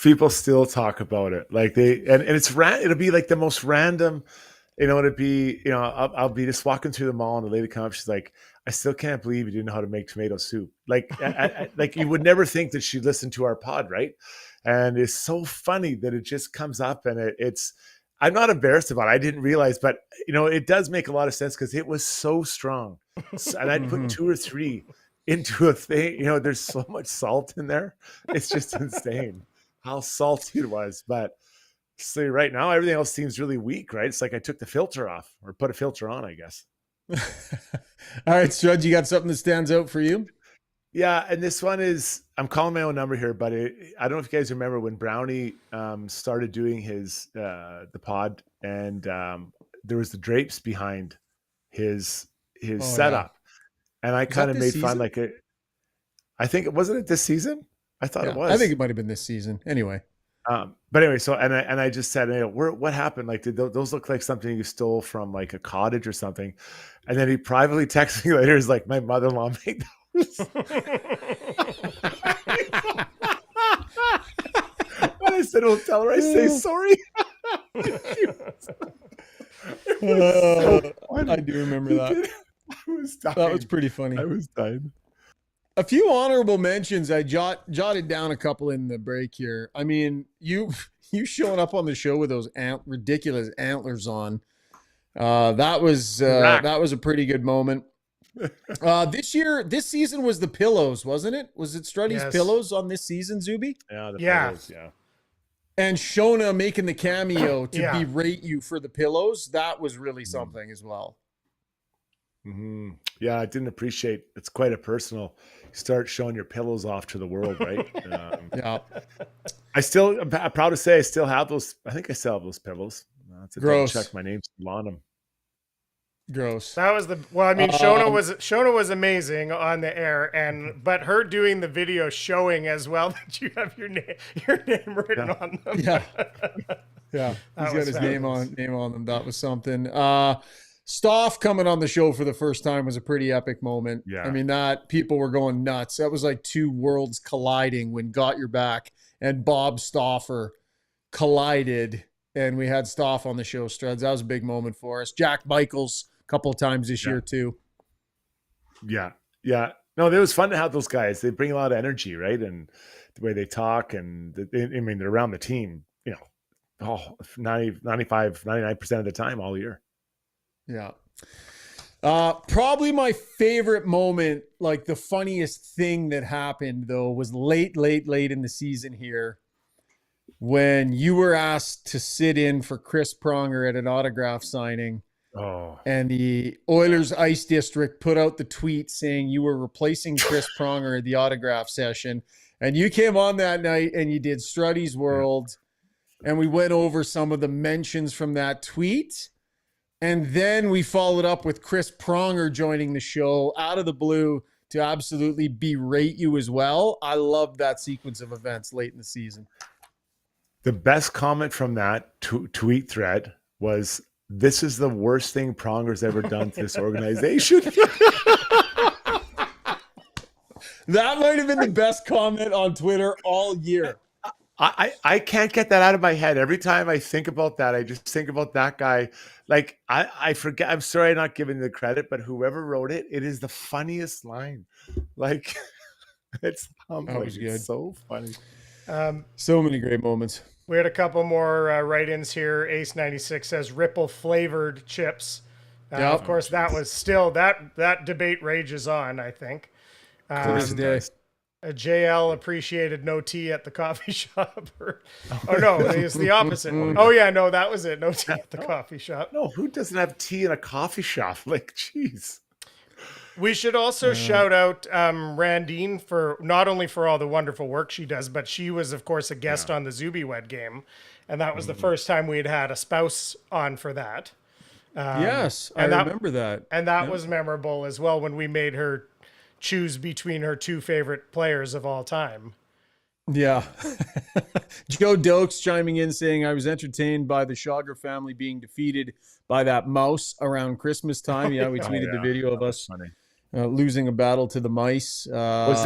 People still talk about it. Like it'll be like the most random, it'd be, I'll be just walking through the mall and the lady comes up, she's like, I still can't believe you didn't know how to make tomato soup. Like, like you would never think that she'd listen to our pod, right? And it's so funny that it just comes up, and I'm not embarrassed about it. I didn't realize, but it does make a lot of sense because it was so strong. And I'd put 2 or 3 into a thing. There's so much salt in there. It's just insane how salty it was. But see, right now, everything else seems really weak, right? It's like I took the filter off or put a filter on, I guess. All right, Strud, you got something that stands out for you? Yeah, and this one is, I'm calling my own number here, but I don't know if you guys remember when Brownie started doing his the pod, and there was the drapes behind his setup, and I kind of made fun like it. I think wasn't it this season? I thought it was. I think it might have been this season. Anyway. But anyway, so and I just said, what happened? Like, did those look like something you stole from like a cottage or something? And then he privately texted me later. He's like, my mother-in-law made those. When I said, "Well, tell her I say sorry." I do remember that. That was pretty funny. I was dying. A few honorable mentions. I jotted down a couple in the break here. I mean, you showing up on the show with those ridiculous antlers on. That was a pretty good moment. This season was the pillows, wasn't it? Was it Struddy's pillows on this season, Zuby? Yeah, the pillows, yeah. And Shona making the cameo to berate you for the pillows. That was really something as well. Mm-hmm. Yeah, I didn't appreciate. It's quite a personal. You start showing your pillows off to the world, right? Yeah. I'm proud to say I still have those. I think I still have those pillows. That's a gross. Check. My name's still on them. Gross. That was Shona was amazing on the air, but her doing the video showing as well that you have your name written on them. Yeah. Yeah. He's got his name on them. That was something. Stoff coming on the show for the first time was a pretty epic moment. Yeah. I mean, that people were going nuts. That was like two worlds colliding when Got Your Back and Bob Stauffer collided, and we had Stoff on the show, Struds. That was a big moment for us. Jack Michaels a couple of times this year too. Yeah. Yeah. No, it was fun to have those guys. They bring a lot of energy, right? And the way they talk, and they're around the team, 95, 99% of the time all year. Yeah. Probably my favorite moment, like the funniest thing that happened though, was late in the season here when you were asked to sit in for Chris Pronger at an autograph signing. Oh. And the Oilers Ice District put out the tweet saying you were replacing Chris Pronger at the autograph session. And you came on that night and you did Struddy's World. And we went over some of the mentions from that tweet. And then we followed up with Chris Pronger joining the show out of the blue to absolutely berate you as well. I loved that sequence of events late in the season. The best comment from that tweet thread was, "This is the worst thing Pronger's ever done to this organization." That might have been the best comment on Twitter all year. I can't get that out of my head. Every time I think about that, I just think about that guy. Like, I forget. I'm sorry I'm not giving the credit, but whoever wrote it, it is the funniest line. Like, it's humbling. That was good. It's so funny. So many great moments. We had a couple more write-ins here. Ace96 says ripple flavored chips. Of course, that was still that debate rages on, I think. Of course it does. JL appreciated no tea at the coffee shop. Oh no, it's the opposite. Oh yeah, no, that was it. No tea at the coffee shop. No, who doesn't have tea in a coffee shop? Like, jeez. We should also shout out Randine for not only for all the wonderful work she does, but she was, of course, a guest on the Zuby Wed game. And that was the first time we had a spouse on for that. Yes, I remember that. And that was memorable as well when we made her choose between her two favorite players of all time. Yeah. Joe Dokes chiming in saying, I was entertained by the Schauger family being defeated by that mouse around Christmas time. Yeah, we tweeted the video of us losing a battle to the mice. Was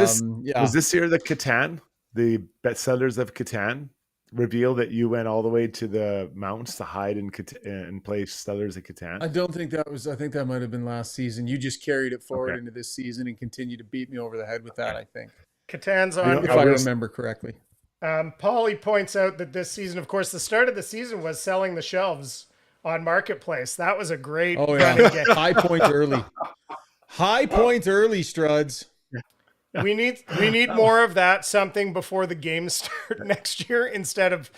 this year the Catan, the bestsellers of Catan, reveal that you went all the way to the mountains to hide and play Settlers of Catan? I don't think that was, I think that might have been last season. You just carried it forward into this season and continued to beat me over the head with that, I think. Catan's on. If I remember correctly. Paulie points out that this season, of course, the start of the season was selling the shelves on Marketplace. That was a great high point early. High point early, Struds. We need more of that, something before the games start next year instead of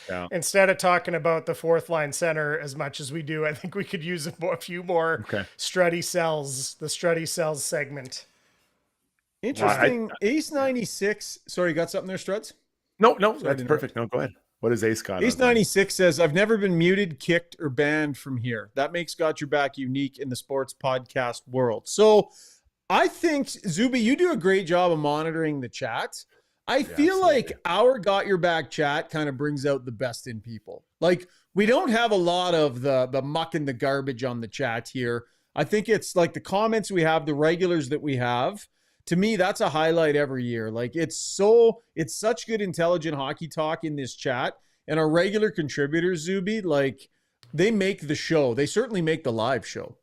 talking about the fourth line center as much as we do. I think we could use a few more Struddy sells, the Struddy sells segment. Interesting. Ace 96. Sorry, you got something there, Struds? No, that's perfect. No, go ahead. What is Ace got? Ace 96 says, I've never been muted, kicked, or banned from here. That makes Got Your Back unique in the sports podcast world. So I think, Zuby, you do a great job of monitoring the chat. I feel like our Got Your Back chat kind of brings out the best in people. Like, we don't have a lot of the muck and the garbage on the chat here. I think it's like the comments we have, the regulars that we have. To me, that's a highlight every year. Like, it's such good, intelligent hockey talk in this chat. And our regular contributors, Zuby, like, they make the show. They certainly make the live show.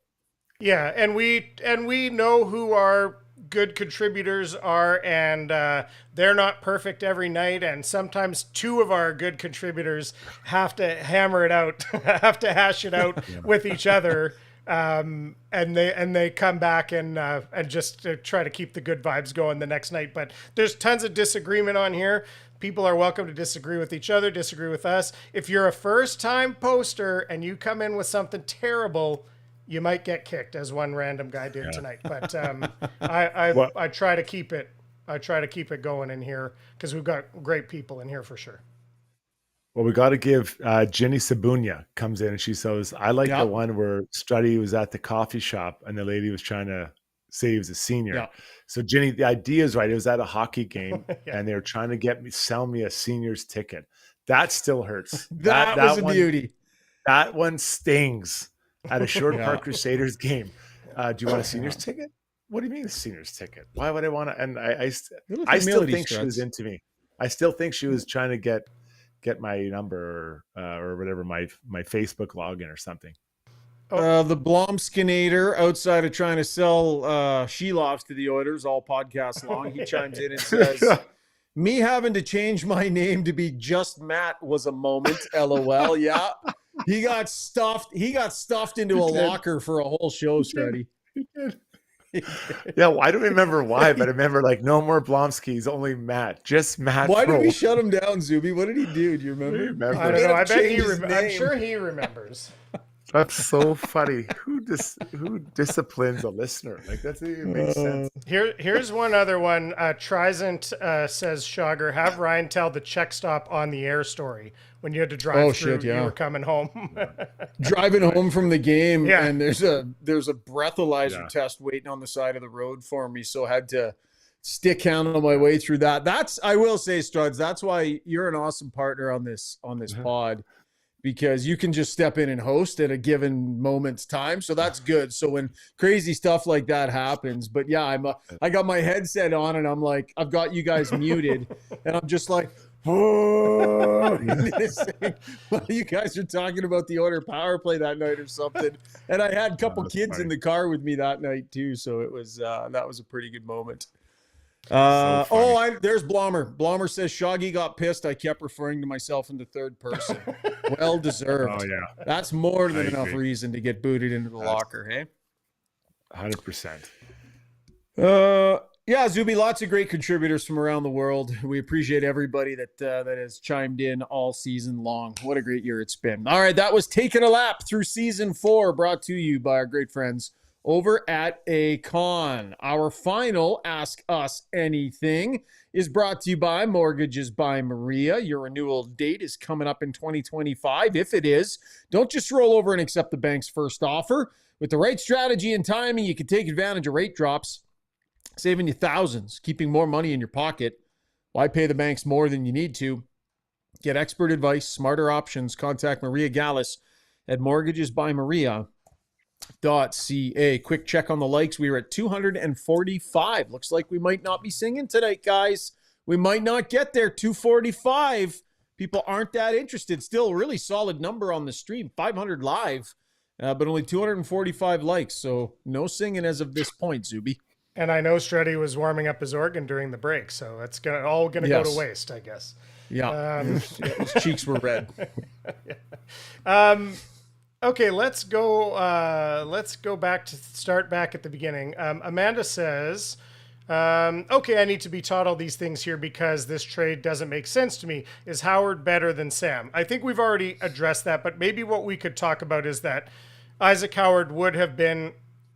Yeah, and we know who our good contributors are, and they're not perfect every night. And sometimes two of our good contributors have to hammer it out, have to hash it out with each other. And they come back and just try to keep the good vibes going the next night. But there's tons of disagreement on here. People are welcome to disagree with each other, disagree with us. If you're a first-time poster and you come in with something terrible, you might get kicked, as one random guy did tonight. But I try to keep it. I try to keep it going in here because we've got great people in here for sure. Well, we got to give Jenny Sabunia comes in and she says, I like the one where Struddy was at the coffee shop and the lady was trying to say he was a senior. Yeah. So Jenny, the idea is right. It was at a hockey game and they were trying to sell me a senior's ticket. That still hurts. that was a beauty. That one stings at a Short Park Crusaders game. Do you want a senior's ticket? What do you mean a senior's ticket? Why would I want to? And I still think she was into me. I still think she was trying to get my number or whatever, my Facebook login or something. The Blomskinator, outside of trying to sell Shelofs to the Oilers all podcast long, he chimes in and says, me having to change my name to be Just Matt was a moment, LOL. Yeah. He got stuffed into a locker for a whole show, Struddy. He did. Yeah, I don't remember why, but I remember like no more Blomskis, only Matt, just Matt. Why did we shut him down, Zuby? What did he do? Do you remember? I don't know. I bet I'm sure he remembers. That's so funny. Who disciplines a listener? Like, that doesn't even make sense. Here's one other one. Trizent says, Schauger, have Ryan tell the check stop on the air story when you had to drive through. You were coming home. Driving home from the game, and there's a breathalyzer test waiting on the side of the road for me, so I had to stick handle my way through that. I will say, Struds, that's why you're an awesome partner on this pod. Because you can just step in and host at a given moment's time. So that's good. So when crazy stuff like that happens, but yeah, I got my headset on and I'm like, I've got you guys muted and I'm just like, oh, well, you guys are talking about the Oiler power play that night or something. And I had a couple kids in the car with me that night too. So it was, that was a pretty good moment. There's Blommer. Blommer says Shoggy got pissed. I kept referring to myself in the third person. Well deserved. Oh yeah, that's more than enough reason to get booted into the locker. Hey, 100%. Yeah, Zuby, lots of great contributors from around the world. We appreciate everybody that has chimed in all season long. What a great year it's been. All right, that was Taking a Lap through season 4, brought to you by our great friends over at Acon. Our final Ask Us Anything is brought to you by Mortgages by Maria. Your renewal date is coming up in 2025. If it is, don't just roll over and accept the bank's first offer. With the right strategy and timing, you can take advantage of rate drops, saving you thousands, keeping more money in your pocket. Why pay the banks more than you need to? Get expert advice, smarter options. Contact Maria Gallus at mortgagesbymaria.ca. Quick check on the likes. We were at 245. Looks like we might not be singing tonight, guys. We might not get there. 245. People aren't that interested. Still a really solid number on the stream. 500 live, but only 245 likes. So no singing as of this point, Zuby. And I know Struddy was warming up his organ during the break, so it's all going to go to waste, I guess. Yeah, his cheeks were red. Okay, let's go back to start back at the beginning. Amanda says, okay, I need to be taught all these things here because this trade doesn't make sense to me. Is Howard better than Sam? I think we've already addressed that, but maybe what we could talk about is that Isaac Howard would have been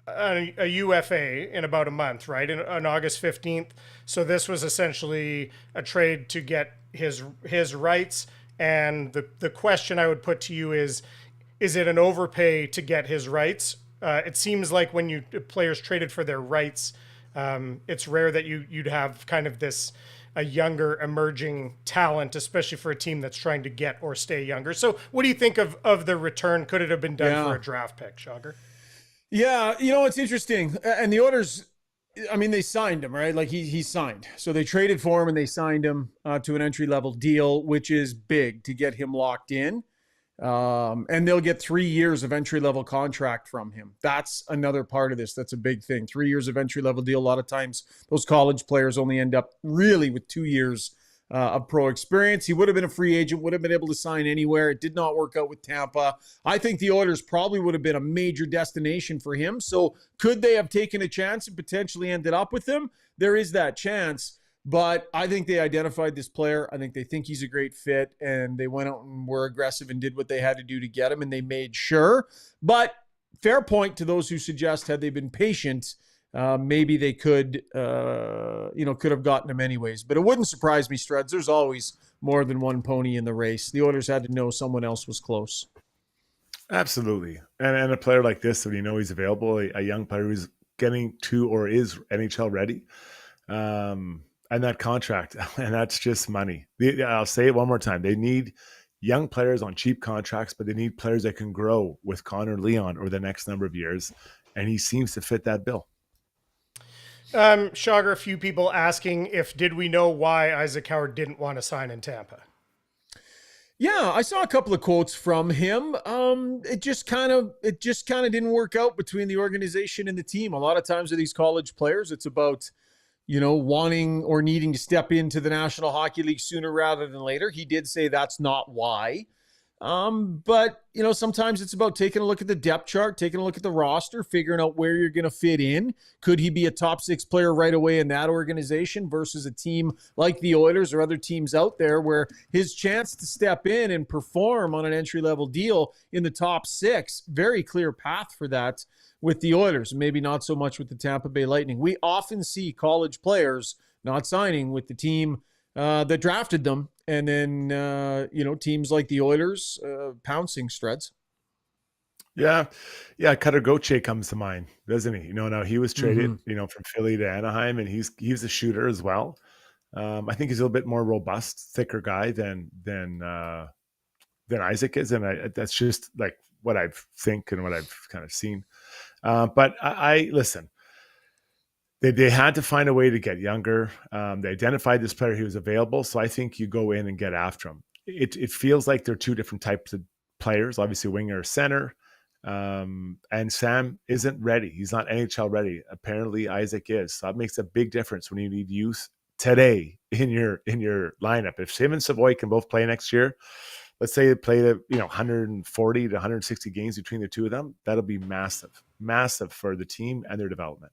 a UFA in about a month, right? On August 15th. So this was essentially a trade to get his rights. And the question I would put to you is it an overpay to get his rights? It seems like when players traded for their rights, it's rare that you'd have kind of a younger emerging talent, especially for a team that's trying to get or stay younger. So what do you think of the return? Could it have been done for a draft pick, Shogger? Yeah, it's interesting. And the Oilers, I mean, they signed him, right? Like he signed. So they traded for him and they signed him to an entry-level deal, which is big to get him locked in. And they'll get 3 years of entry-level contract from him. That's another part of this. That's a big thing. 3 years of entry-level deal. A lot of times those college players only end up really with 2 years of pro experience. He would have been a free agent, would have been able to sign anywhere. It did not work out with Tampa. I think the Oilers probably would have been a major destination for him. So could they have taken a chance and potentially ended up with him? There is that chance. But I think they identified this player. I think they think he's a great fit, and they went out and were aggressive and did what they had to do to get him, and they made sure. But fair point to those who suggest had they been patient, maybe they could have gotten him anyways. But it wouldn't surprise me, Struds. There's always more than one pony in the race. The Oilers had to know someone else was close. Absolutely. And a player like this, when you know he's available, a young player who's getting to or is NHL ready, and that contract, and that's just money. I'll say it one more time. They need young players on cheap contracts, but they need players that can grow with Connor Leon over the next number of years. And he seems to fit that bill. Shogger, a few people asking did we know why Isaac Howard didn't want to sign in Tampa? Yeah, I saw a couple of quotes from him. It just kind of didn't work out between the organization and the team. A lot of times with these college players, it's about, wanting or needing to step into the National Hockey League sooner rather than later. He did say that's not why. But sometimes it's about taking a look at the depth chart, taking a look at the roster, figuring out where you're going to fit in. Could he be a top 6 player right away in that organization versus a team like the Oilers or other teams out there where his chance to step in and perform on an entry-level deal in the top 6, very clear path for that with the Oilers, maybe not so much with the Tampa Bay Lightning. We often see college players not signing with the team that drafted them, and then teams like the Oilers pouncing, Struds. Yeah, Cutter Gauthier comes to mind, doesn't he? Now he was traded, from Philly to Anaheim, and he's a shooter as well. I think he's a little bit more robust, thicker guy than Isaac is, and that's just like what I think and what I've kind of seen. But I listen. They had to find a way to get younger. They identified this player who was available, so I think you go in and get after him. It feels like they're two different types of players, obviously winger or center, and Sam isn't ready. He's not NHL ready. Apparently Isaac is, so that makes a big difference when you need youth today in your lineup. If him and Savoy can both play next year, let's say they play 140 to 160 games between the two of them, that'll be massive for the team and their development.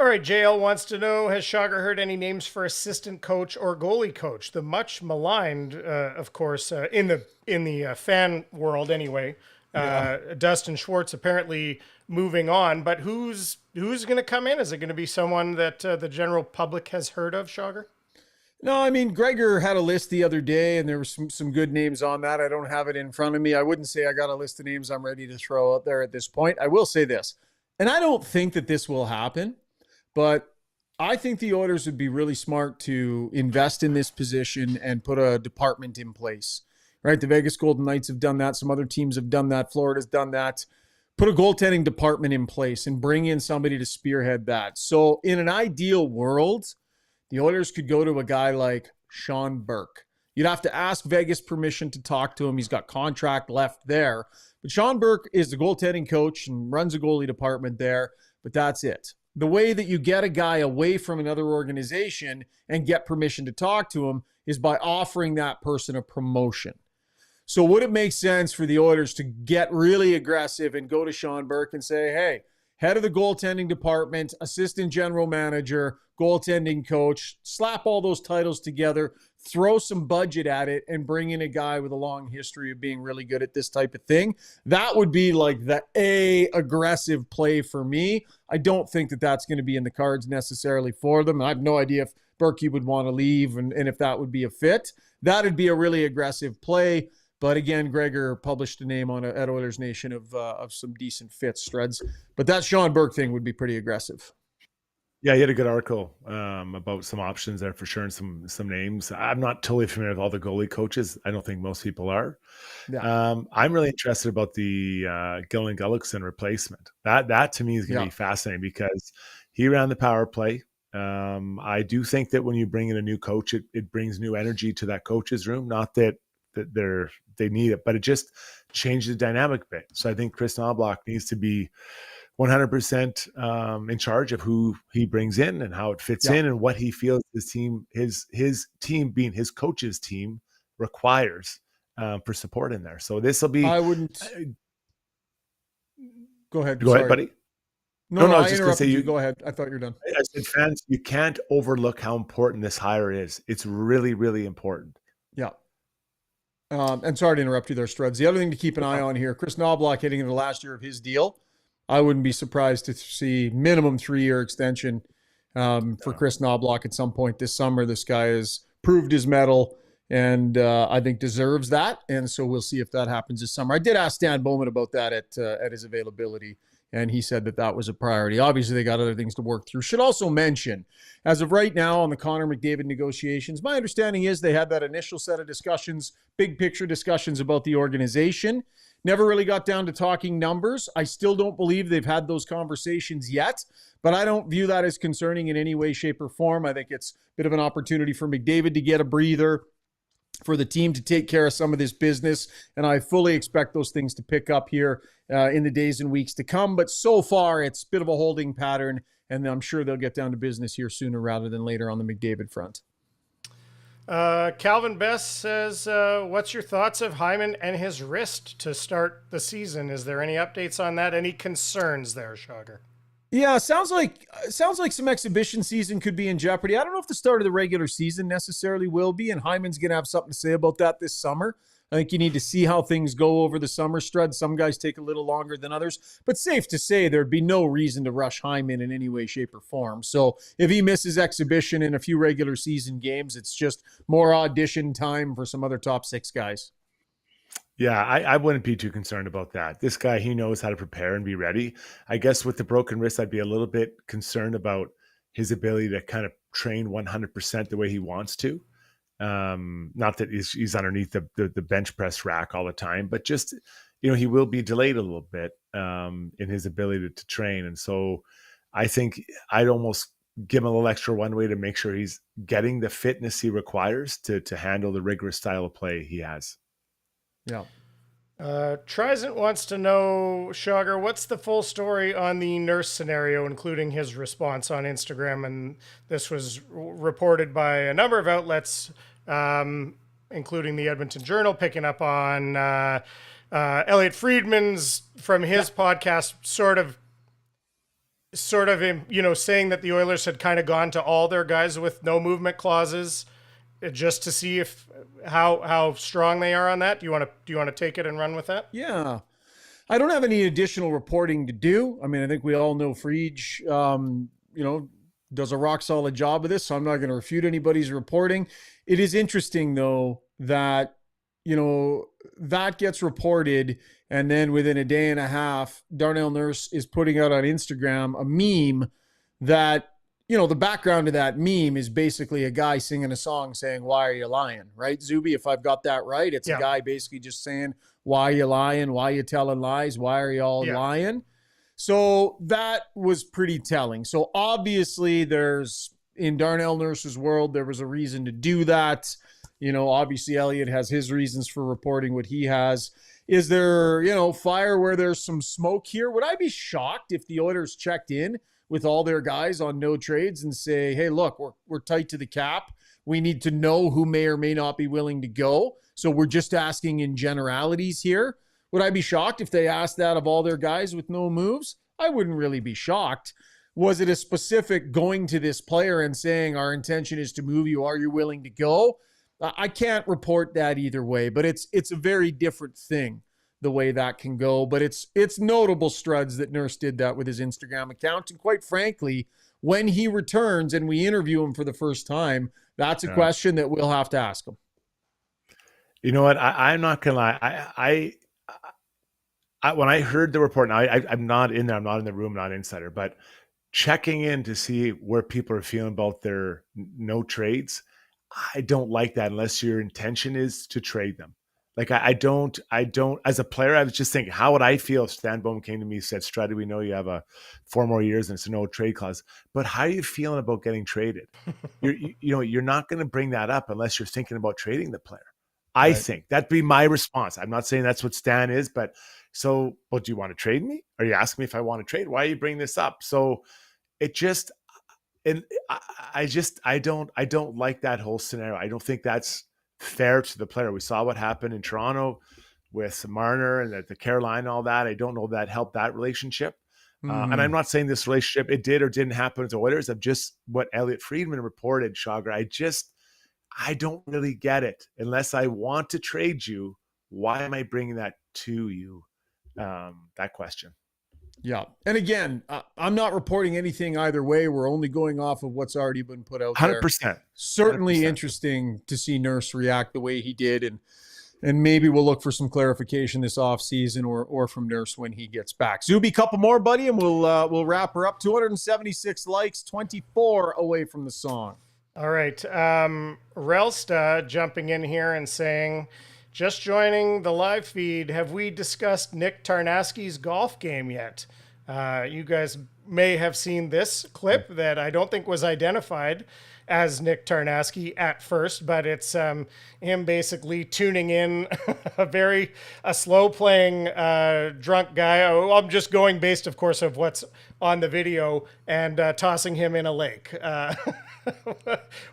All right, JL wants to know, has Schauger heard any names for assistant coach or goalie coach? The much maligned, of course, in the fan world anyway, Dustin Schwartz apparently moving on. But who's going to come in? Is it going to be someone that the general public has heard of, Schauger? No, I mean, Gregor had a list the other day, and there were some good names on that. I don't have it in front of me. I wouldn't say I got a list of names I'm ready to throw out there at this point. I will say this, and I don't think that this will happen, but I think the Oilers would be really smart to invest in this position and put a department in place, right? The Vegas Golden Knights have done that. Some other teams have done that. Florida's done that. Put a goaltending department in place and bring in somebody to spearhead that. So in an ideal world, the Oilers could go to a guy like Sean Burke. You'd have to ask Vegas permission to talk to him. He's got contract left there. But Sean Burke is the goaltending coach and runs a goalie department there, but that's it. The way that you get a guy away from another organization and get permission to talk to him is by offering that person a promotion. So would it make sense for the Oilers to get really aggressive and go to Sean Burke and say, hey, head of the goaltending department, assistant general manager, goaltending coach, slap all those titles together, throw some budget at it, and bring in a guy with a long history of being really good at this type of thing? That would be like the aggressive play for me. I don't think that that's going to be in the cards necessarily for them. I have no idea if Berkey would want to leave and if that would be a fit. That would be a really aggressive play. But again, Gregor published a name at Oilers Nation of some decent fits, Struds. But that Sean Burke thing would be pretty aggressive. Yeah, he had a good article about some options there for sure and some names. I'm not totally familiar with all the goalie coaches. I don't think most people are. Yeah. I'm really interested about the Gillen Gullickson replacement. That to me is going to be fascinating because he ran the power play. I do think that when you bring in a new coach, it brings new energy to that coach's room. Not that they need it, but it just changes the dynamic a bit. So I think Chris Knobloch needs to be 100% in charge of who he brings in and how it fits in and what he feels his team being his coach's team requires for support in there. So this will be. I wouldn't. Go ahead. Go ahead, buddy. No, I was just going to say you go ahead. I thought you were done. I said, fans, you can't overlook how important this hire is. It's really, really important. Yeah. And sorry to interrupt you there, Struds. The other thing to keep an eye on here, Chris Knobloch hitting into the last year of his deal. I wouldn't be surprised to see minimum 3-year extension for Chris Knobloch at some point this summer. This guy has proved his mettle and I think deserves that. And so we'll see if that happens this summer. I did ask Stan Bowman about that at his availability, and he said that was a priority. Obviously, they got other things to work through. Should also mention, as of right now on the Connor McDavid negotiations, my understanding is they had that initial set of discussions, big picture discussions about the organization. Never really got down to talking numbers. I still don't believe they've had those conversations yet, but I don't view that as concerning in any way, shape, or form. I think it's a bit of an opportunity for McDavid to get a breather, for the team to take care of some of this business, and I fully expect those things to pick up here in the days and weeks to come. But so far, it's a bit of a holding pattern, and I'm sure they'll get down to business here sooner rather than later on the McDavid front. Calvin Bess says, what's your thoughts of Hyman and his wrist to start the season? Is there any updates on that? Any concerns there, Schauger? Yeah, sounds like some exhibition season could be in jeopardy. I don't know if the start of the regular season necessarily will be, and Hyman's going to have something to say about that this summer. I think you need to see how things go over the summer, Strud. Some guys take a little longer than others, but safe to say there'd be no reason to rush Hyman in any way, shape, or form. So if he misses exhibition in a few regular season games, it's just more audition time for some other top 6 guys. Yeah, I wouldn't be too concerned about that. This guy, he knows how to prepare and be ready. I guess with the broken wrist, I'd be a little bit concerned about his ability to kind of train 100% the way he wants to. Not that he's underneath the bench press rack all the time, but just, he will be delayed a little bit in his ability to train. And so I think I'd almost give him a little extra one way to make sure he's getting the fitness he requires to handle the rigorous style of play he has. Yeah. Trizent wants to know, Schauger, what's the full story on the Nurse scenario, including his response on Instagram? And this was reported by a number of outlets, including the Edmonton Journal, picking up on Elliot Friedman's from his podcast, sort of sort of, saying that the Oilers had kind of gone to all their guys with no movement clauses, just to see how strong they are on that. Do you want to take it and run with that? Yeah. I don't have any additional reporting to do. I mean, I think we all know Friedge, does a rock solid job of this, so I'm not going to refute anybody's reporting. It is interesting, though, that, that gets reported, and then within a day and a half, Darnell Nurse is putting out on Instagram a meme that, the background of that meme is basically a guy singing a song saying, "Why are you lying?" Right, Zuby? If I've got that right, it's a guy basically just saying, "Why are you lying? Why are you telling lies? Why are you all lying?" So that was pretty telling. So obviously in Darnell Nurse's world, there was a reason to do that. Obviously Elliott has his reasons for reporting what he has. Is there, fire where there's some smoke here? Would I be shocked if the Oilers checked in with all their guys on no trades and say, "Hey, look, we're tight to the cap. We need to know who may or may not be willing to go. So we're just asking in generalities here." Would I be shocked if they asked that of all their guys with no moves? I wouldn't really be shocked. Was it a specific going to this player and saying, "Our intention is to move you. Are you willing to go?" I can't report that either way, but it's a very different thing the way that can go. But it's notable, Struds, that Nurse did that with his Instagram account. And quite frankly, when he returns and we interview him for the first time, that's a question that we'll have to ask him. You know what? I'm not going to lie. When I heard the report, now I'm not in there, I'm not in the room, not insider, but checking in to see where people are feeling about their no trades, I don't like that unless your intention is to trade them. Like I don't, as a player, I was just thinking, how would I feel if Stan Bowman came to me and said, "Struddy, we know you have 4 more years and it's a no trade clause, but how are you feeling about getting traded?" You're not going to bring that up unless you're thinking about trading the player. I think that'd be my response. I'm not saying that's what Stan is, but do you want to trade me? Are you asking me if I want to trade? Why are you bringing this up? So it just, and I don't like that whole scenario. I don't think that's fair to the player. We saw what happened in Toronto with Marner and the Carolina, all that. I don't know that helped that relationship. And I'm not saying this relationship, it did or didn't happen with the Oilers. I'm just what Elliot Friedman reported, Shogger. I don't really get it. Unless I want to trade you, why am I bringing that to you? That question. Yeah. And again, I'm not reporting anything either way. We're only going off of what's already been put out 100%. there. Certainly 100%. Interesting to see Nurse react the way he did. And maybe we'll look for some clarification this offseason or from Nurse when he gets back. Zuby, couple more, buddy, and we'll wrap her up. 276 likes, 24 away from the song. All right. Relsta jumping in here and saying, "Just joining the live feed. Have we discussed Nick Tarnasky's golf game yet?" You guys may have seen this clip that I don't think was identified as Nick Tarnasky at first, but it's him basically tuning in a slow playing drunk guy. I'm just going based, of course, of what's on the video and tossing him in a lake.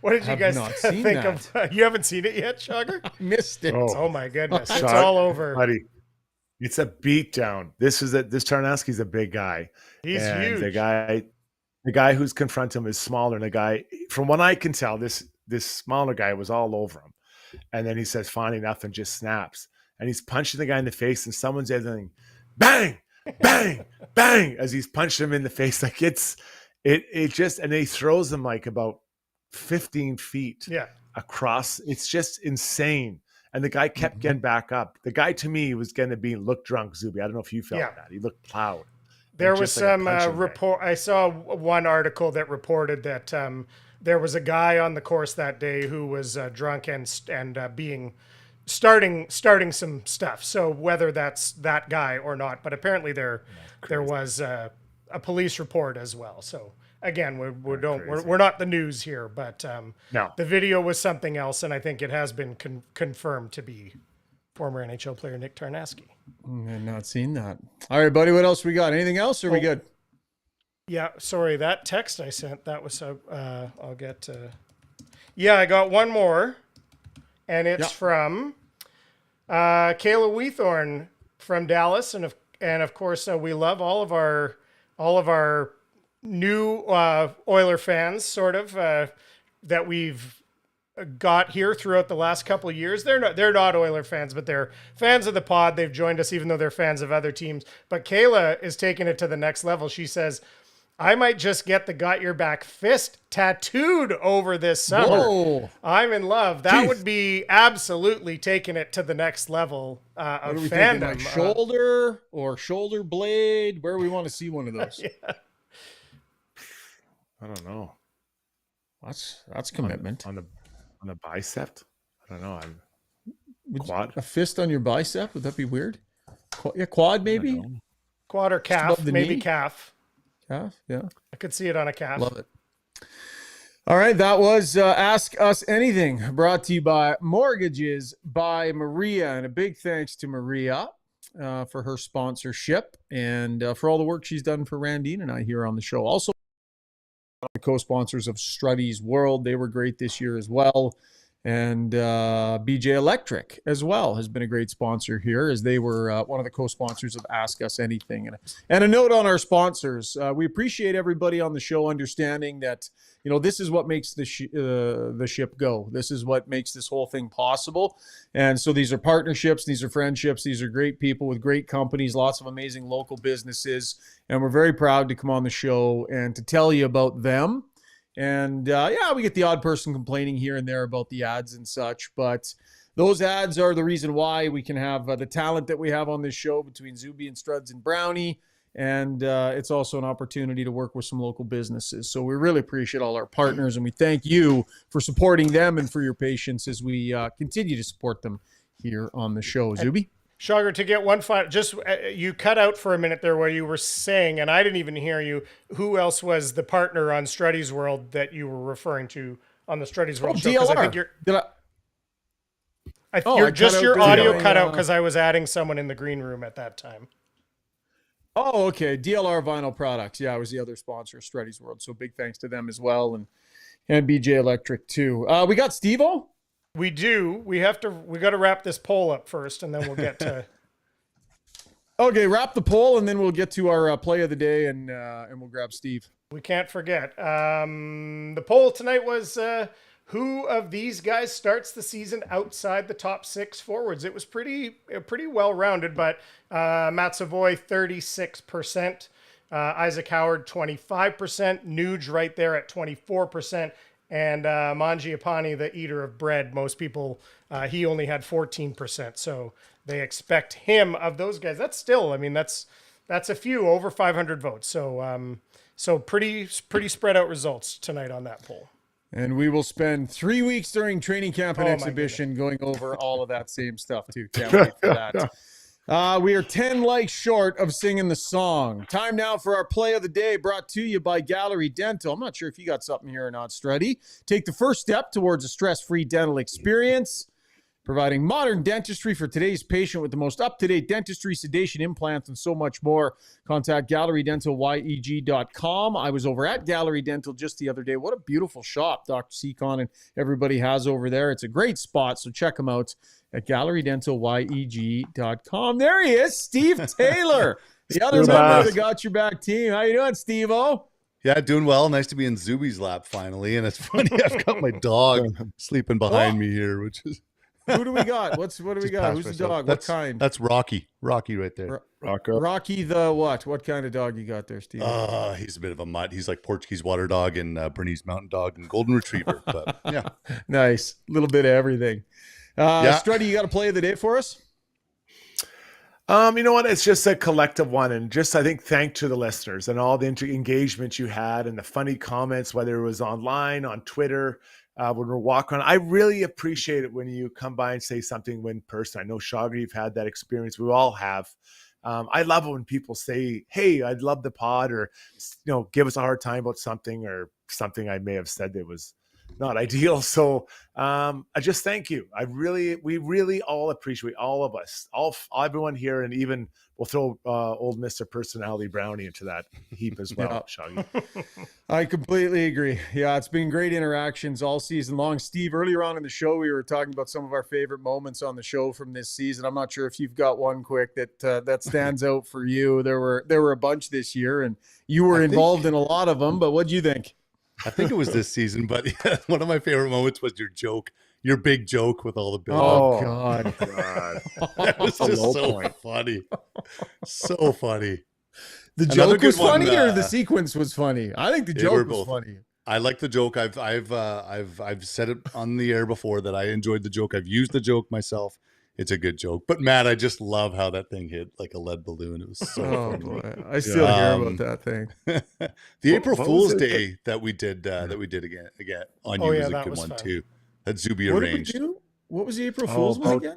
What did you guys think of? You haven't seen it yet, Shogger? Missed it. Oh my goodness. It's all over. Buddy, it's a beatdown. This Tarnasky's a big guy. He's huge. The guy who's confronting him is smaller. And the guy, from what I can tell, this smaller guy was all over him. And then he says, "Finally, nothing," just snaps. And he's punching the guy in the face, and someone's yelling, "Bang, bang, bang," as he's punching him in the face. Like and he throws him like about 15 feet across. It's just insane. And the guy kept getting back up. The guy, to me, was going to look drunk, Zuby. I don't know if you felt that. He looked plowed. There was some report. I saw one article that reported that there was a guy on the course that day who was drunk and starting some stuff. So whether that's that guy or not, but apparently there was a police report as well. So again, we're not the news here, but no. The video was something else, and I think it has been confirmed to be former NHL player Nick Tarnasky. I've not seen that. All right, buddy, what else we got? Anything else, or are we good? Yeah, sorry, that text I sent, that was I'll get to... Yeah, I got one more, and it's from Kayla Weethorn from Dallas, and of course we love all of our new Oiler fans, sort of, that we've got here throughout the last couple of years. They're not Oiler fans, but they're fans of the pod. They've joined us, even though they're fans of other teams. But Kayla is taking it to the next level. She says, I might just get the Got Your Back fist tattooed over this summer. Whoa. I'm in love. That Jeez. would be absolutely taking it to the next level of What are we fandom. thinking, like shoulder or shoulder blade? Where we want to see one of those? Yeah. I don't know. That's commitment. On the bicep? I don't know. Would Quad? A fist on your bicep? Would that be weird? Yeah, quad maybe? Quad or calf, above the maybe knee? calf. Calf, yeah. I could see it on a calf. Love it. All right, that was Ask Us Anything, brought to you by Mortgages by Maria. And a big thanks to Maria for her sponsorship and for all the work she's done for Randine and I here on the show. Also, the co-sponsors of Struddy's World. They were great this year as well. And BJ Electric as well has been a great sponsor here, as they were one of the co-sponsors of Ask Us Anything. And a note on our sponsors. We appreciate everybody on the show understanding that, you know, this is what makes the ship go. This is what makes this whole thing possible. And so these are partnerships, these are friendships, these are great people with great companies, lots of amazing local businesses. And we're very proud to come on the show and to tell you about them. And we get the odd person complaining here and there about the ads and such, but those ads are the reason why we can have the talent that we have on this show between Zuby and Struds and Brownie. And it's also an opportunity to work with some local businesses. So we really appreciate all our partners, and we thank you for supporting them and for your patience as we continue to support them here on the show. Zuby? Sugar, to get one final, just you cut out for a minute there where you were saying, and I didn't even hear you, who else was the partner on Struddy's World that you were referring to on the Struddy's World show? 'Cause DLR. I think your DLR. audio cut out because I was adding someone in the green room at that time. Oh, okay. DLR Vinyl Products. Yeah, I was the other sponsor of Struddy's World. So big thanks to them as well, and BJ Electric too. We got Steve-O? We do. We got to wrap this poll up first, and then we'll get to. Okay, wrap the poll, and then we'll get to our play of the day, and we'll grab Steve. We can't forget. The poll tonight was who of these guys starts the season outside the top six forwards. It was pretty well rounded, but Matt Savoy 36%, Isaac Howard 25%, Nuge right there at 24%. And Mangiapane, the eater of bread, most people, he only had 14%. So they expect him of those guys. That's still, I mean, that's a few over 500 votes. So pretty spread out results tonight on that poll. And we will spend 3 weeks during training camp and Oh, my exhibition going over all of that same stuff too. Can't wait for that. We are 10 likes short of singing the song. Time now for our play of the day, brought to you by Gallery Dental. I'm not sure if you got something here or not, Struddy. Take the first step towards a stress-free dental experience, providing modern dentistry for today's patient with the most up-to-date dentistry, sedation, implants, and so much more. Contact GalleryDentalYEG.com. I was over at Gallery Dental just the other day. What a beautiful shop Dr. Seacon and everybody has over there. It's a great spot, so check them out at GalleryDentalYEG.com. There he is, Steve Taylor, the other member of the Got Your Back team. How you doing, Steve-O? Yeah, doing well. Nice to be in Zuby's lap finally. And it's funny, I've got my dog sleeping behind me here, which is... Who do we got? What do we got? Who's the dog? What kind? That's Rocky. Rocky right there. Rocky the what? What kind of dog you got there, Steve? He's a bit of a mutt. He's like Portuguese water dog and Bernese mountain dog and golden retriever. But yeah. Nice. A little bit of everything. Struddy, you got a play of the day for us? You know what? It's just a collective one. And just, I think, thank to the listeners and all the engagement you had and the funny comments, whether it was online, on Twitter, when we're walking around. I really appreciate it when you come by and say something in person. I know, Shagar, you've had that experience. We all have. I love it when people say, hey, I'd love the pod, or, you know, give us a hard time about something, or something I may have said that was not ideal. So I just thank you. We really all appreciate, all of us, everyone here, and even we'll throw old Mr. Personality Brownie into that heap as well. Shaggy. I completely agree. Yeah, it's been great interactions all season long. Steve, earlier on in the show, we were talking about some of our favorite moments on the show from this season. I'm not sure if you've got one quick that stands out for you. There were a bunch this year, and you were involved in a lot of them. But what do you think? I think it was this season, but one of my favorite moments was your big joke with all the build. Oh God. That was just so funny. So funny. The joke was funny, or the sequence was funny? I think the joke was funny. I like the joke. I've said it on the air before that I enjoyed the joke. I've used the joke myself. It's a good joke. But Matt, I just love how that thing hit like a lead balloon. It was so funny. Boy. I still hear about that thing. The April Fool's Day that we did again on you was a good one too. That Zuby arranged. What did we do? What was the April Fool's one again?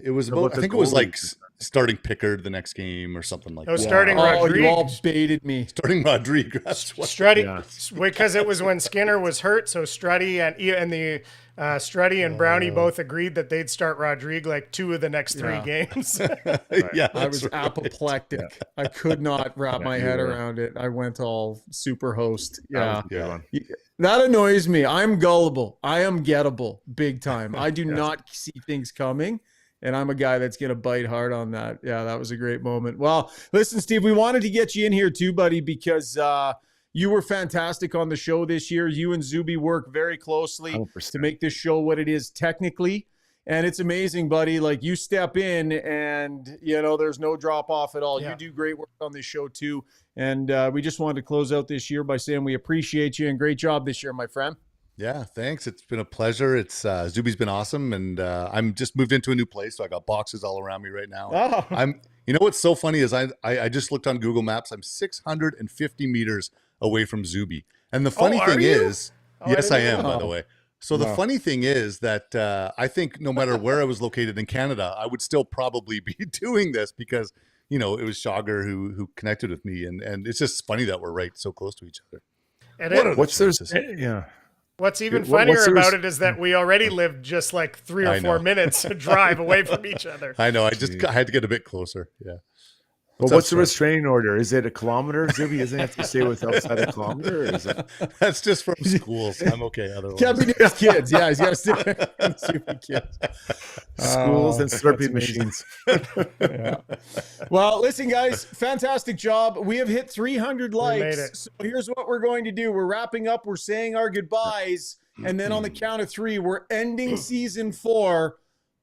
It was about, I think it was like starting Pickard the next game or something like that. Starting Rodriguez. You all baited me. Starting Rodriguez. Struddy, because it was when Skinner was hurt. So Struddy and the Struddy and Brownie both agreed that they'd start Rodriguez like 2 of the next 3 games. Yeah, I was apoplectic. I could not wrap my head around it. I went all super host. Yeah. That annoys me. I'm gullible. I am gettable big time. I do not see things coming. And I'm a guy that's going to bite hard on that. Yeah, that was a great moment. Well, listen, Steve, we wanted to get you in here too, buddy, because you were fantastic on the show this year. You and Zuby work very closely 100%. To make this show what it is technically. And it's amazing, buddy. Like, you step in and, there's no drop off at all. Yeah. You do great work on this show too. And we just wanted to close out this year by saying we appreciate you and great job this year, my friend. Yeah, thanks. It's been a pleasure. It's Zuby's been awesome, and I'm just moved into a new place, so I got boxes all around me right now. Oh. You know what's so funny is I just looked on Google Maps. I'm 650 meters away from Zuby, and the funny thing is, yes, I am, by the way. So the funny thing is that I think no matter where I was located in Canada, I would still probably be doing this because it was Shogger who connected with me, and it's just funny that we're right so close to each other. And what's even funnier about it is that we already lived just like 3 or 4 minutes drive away from each other. I know. I had to get a bit closer. Yeah. What's the restraining order? Is it a kilometer, Zuby? Isn't it have to stay with outside a kilometer? Or is it? That's just from schools. I'm okay otherwise. Can't be near his kids. Yeah, he's got to stay with kids. Schools and Slurpee machines. Yeah. Well, listen, guys, fantastic job. We have hit 300 likes. So here's what we're going to do. We're wrapping up. We're saying our goodbyes. And then on the count of 3, we're ending season 4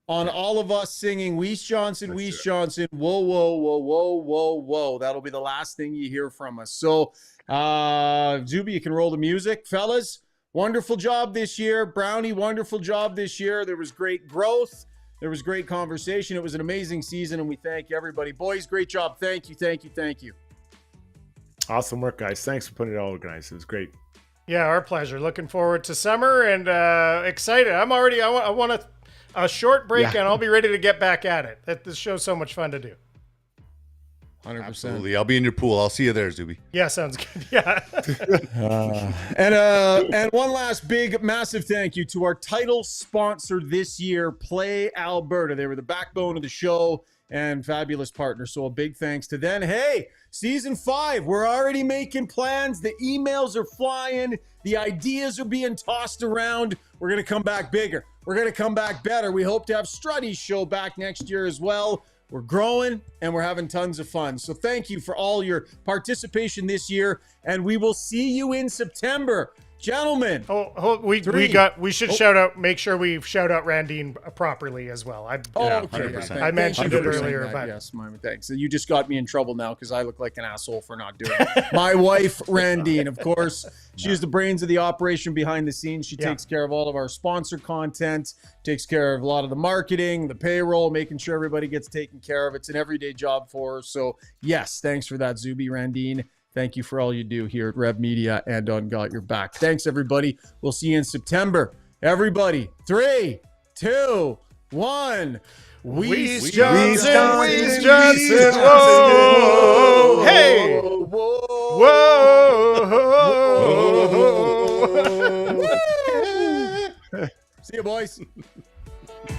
on all of us singing Weiss Johnson, Weiss Johnson, whoa, whoa, whoa, whoa, whoa, whoa. That'll be the last thing you hear from us. So, Zuby, you can roll the music. Fellas, wonderful job this year. Brownie, wonderful job this year. There was great growth. There was great conversation. It was an amazing season, and we thank everybody. Boys, great job. Thank you, thank you, thank you. Awesome work, guys. Thanks for putting it all organized. It was great. Yeah, our pleasure. Looking forward to summer and excited. I want a short break, and I'll be ready to get back at it. This show's so much fun to do. 100%. Absolutely. I'll be in your pool. I'll see you there, Zuby. Yeah, sounds good. Yeah. And one last big, massive thank you to our title sponsor this year, Play Alberta. They were the backbone of the show and fabulous partner. So a big thanks to them. Hey, season 5, we're already making plans. The emails are flying. The ideas are being tossed around. We're going to come back bigger. We're going to come back better. We hope to have Struddy's show back next year as well. We're growing and we're having tons of fun. So thank you for all your participation this year. And we will see you in September. Gentlemen. We should shout out, make sure we shout out Randine properly as well. I mentioned it earlier, but yes, thanks. You just got me in trouble now because I look like an asshole for not doing it. My wife, Randine, of course, she's the brains of the operation behind the scenes. She takes care of all of our sponsor content, takes care of a lot of the marketing, the payroll, making sure everybody gets taken care of. It's an everyday job for her. So yes, thanks for that, Zuby, Randine. Thank you for all you do here at Rev Media and on Got Your Back. Thanks, everybody. We'll see you in September. Everybody, 3, 2, 1. Weiss Johnson, Weiss Johnson. Whoa, hey, whoa. you, boys.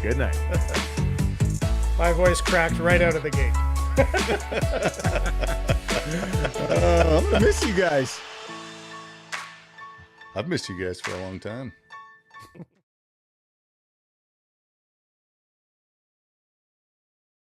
Good night. My voice cracked right out of the gate. I'm going to miss you guys. I've missed you guys for a long time.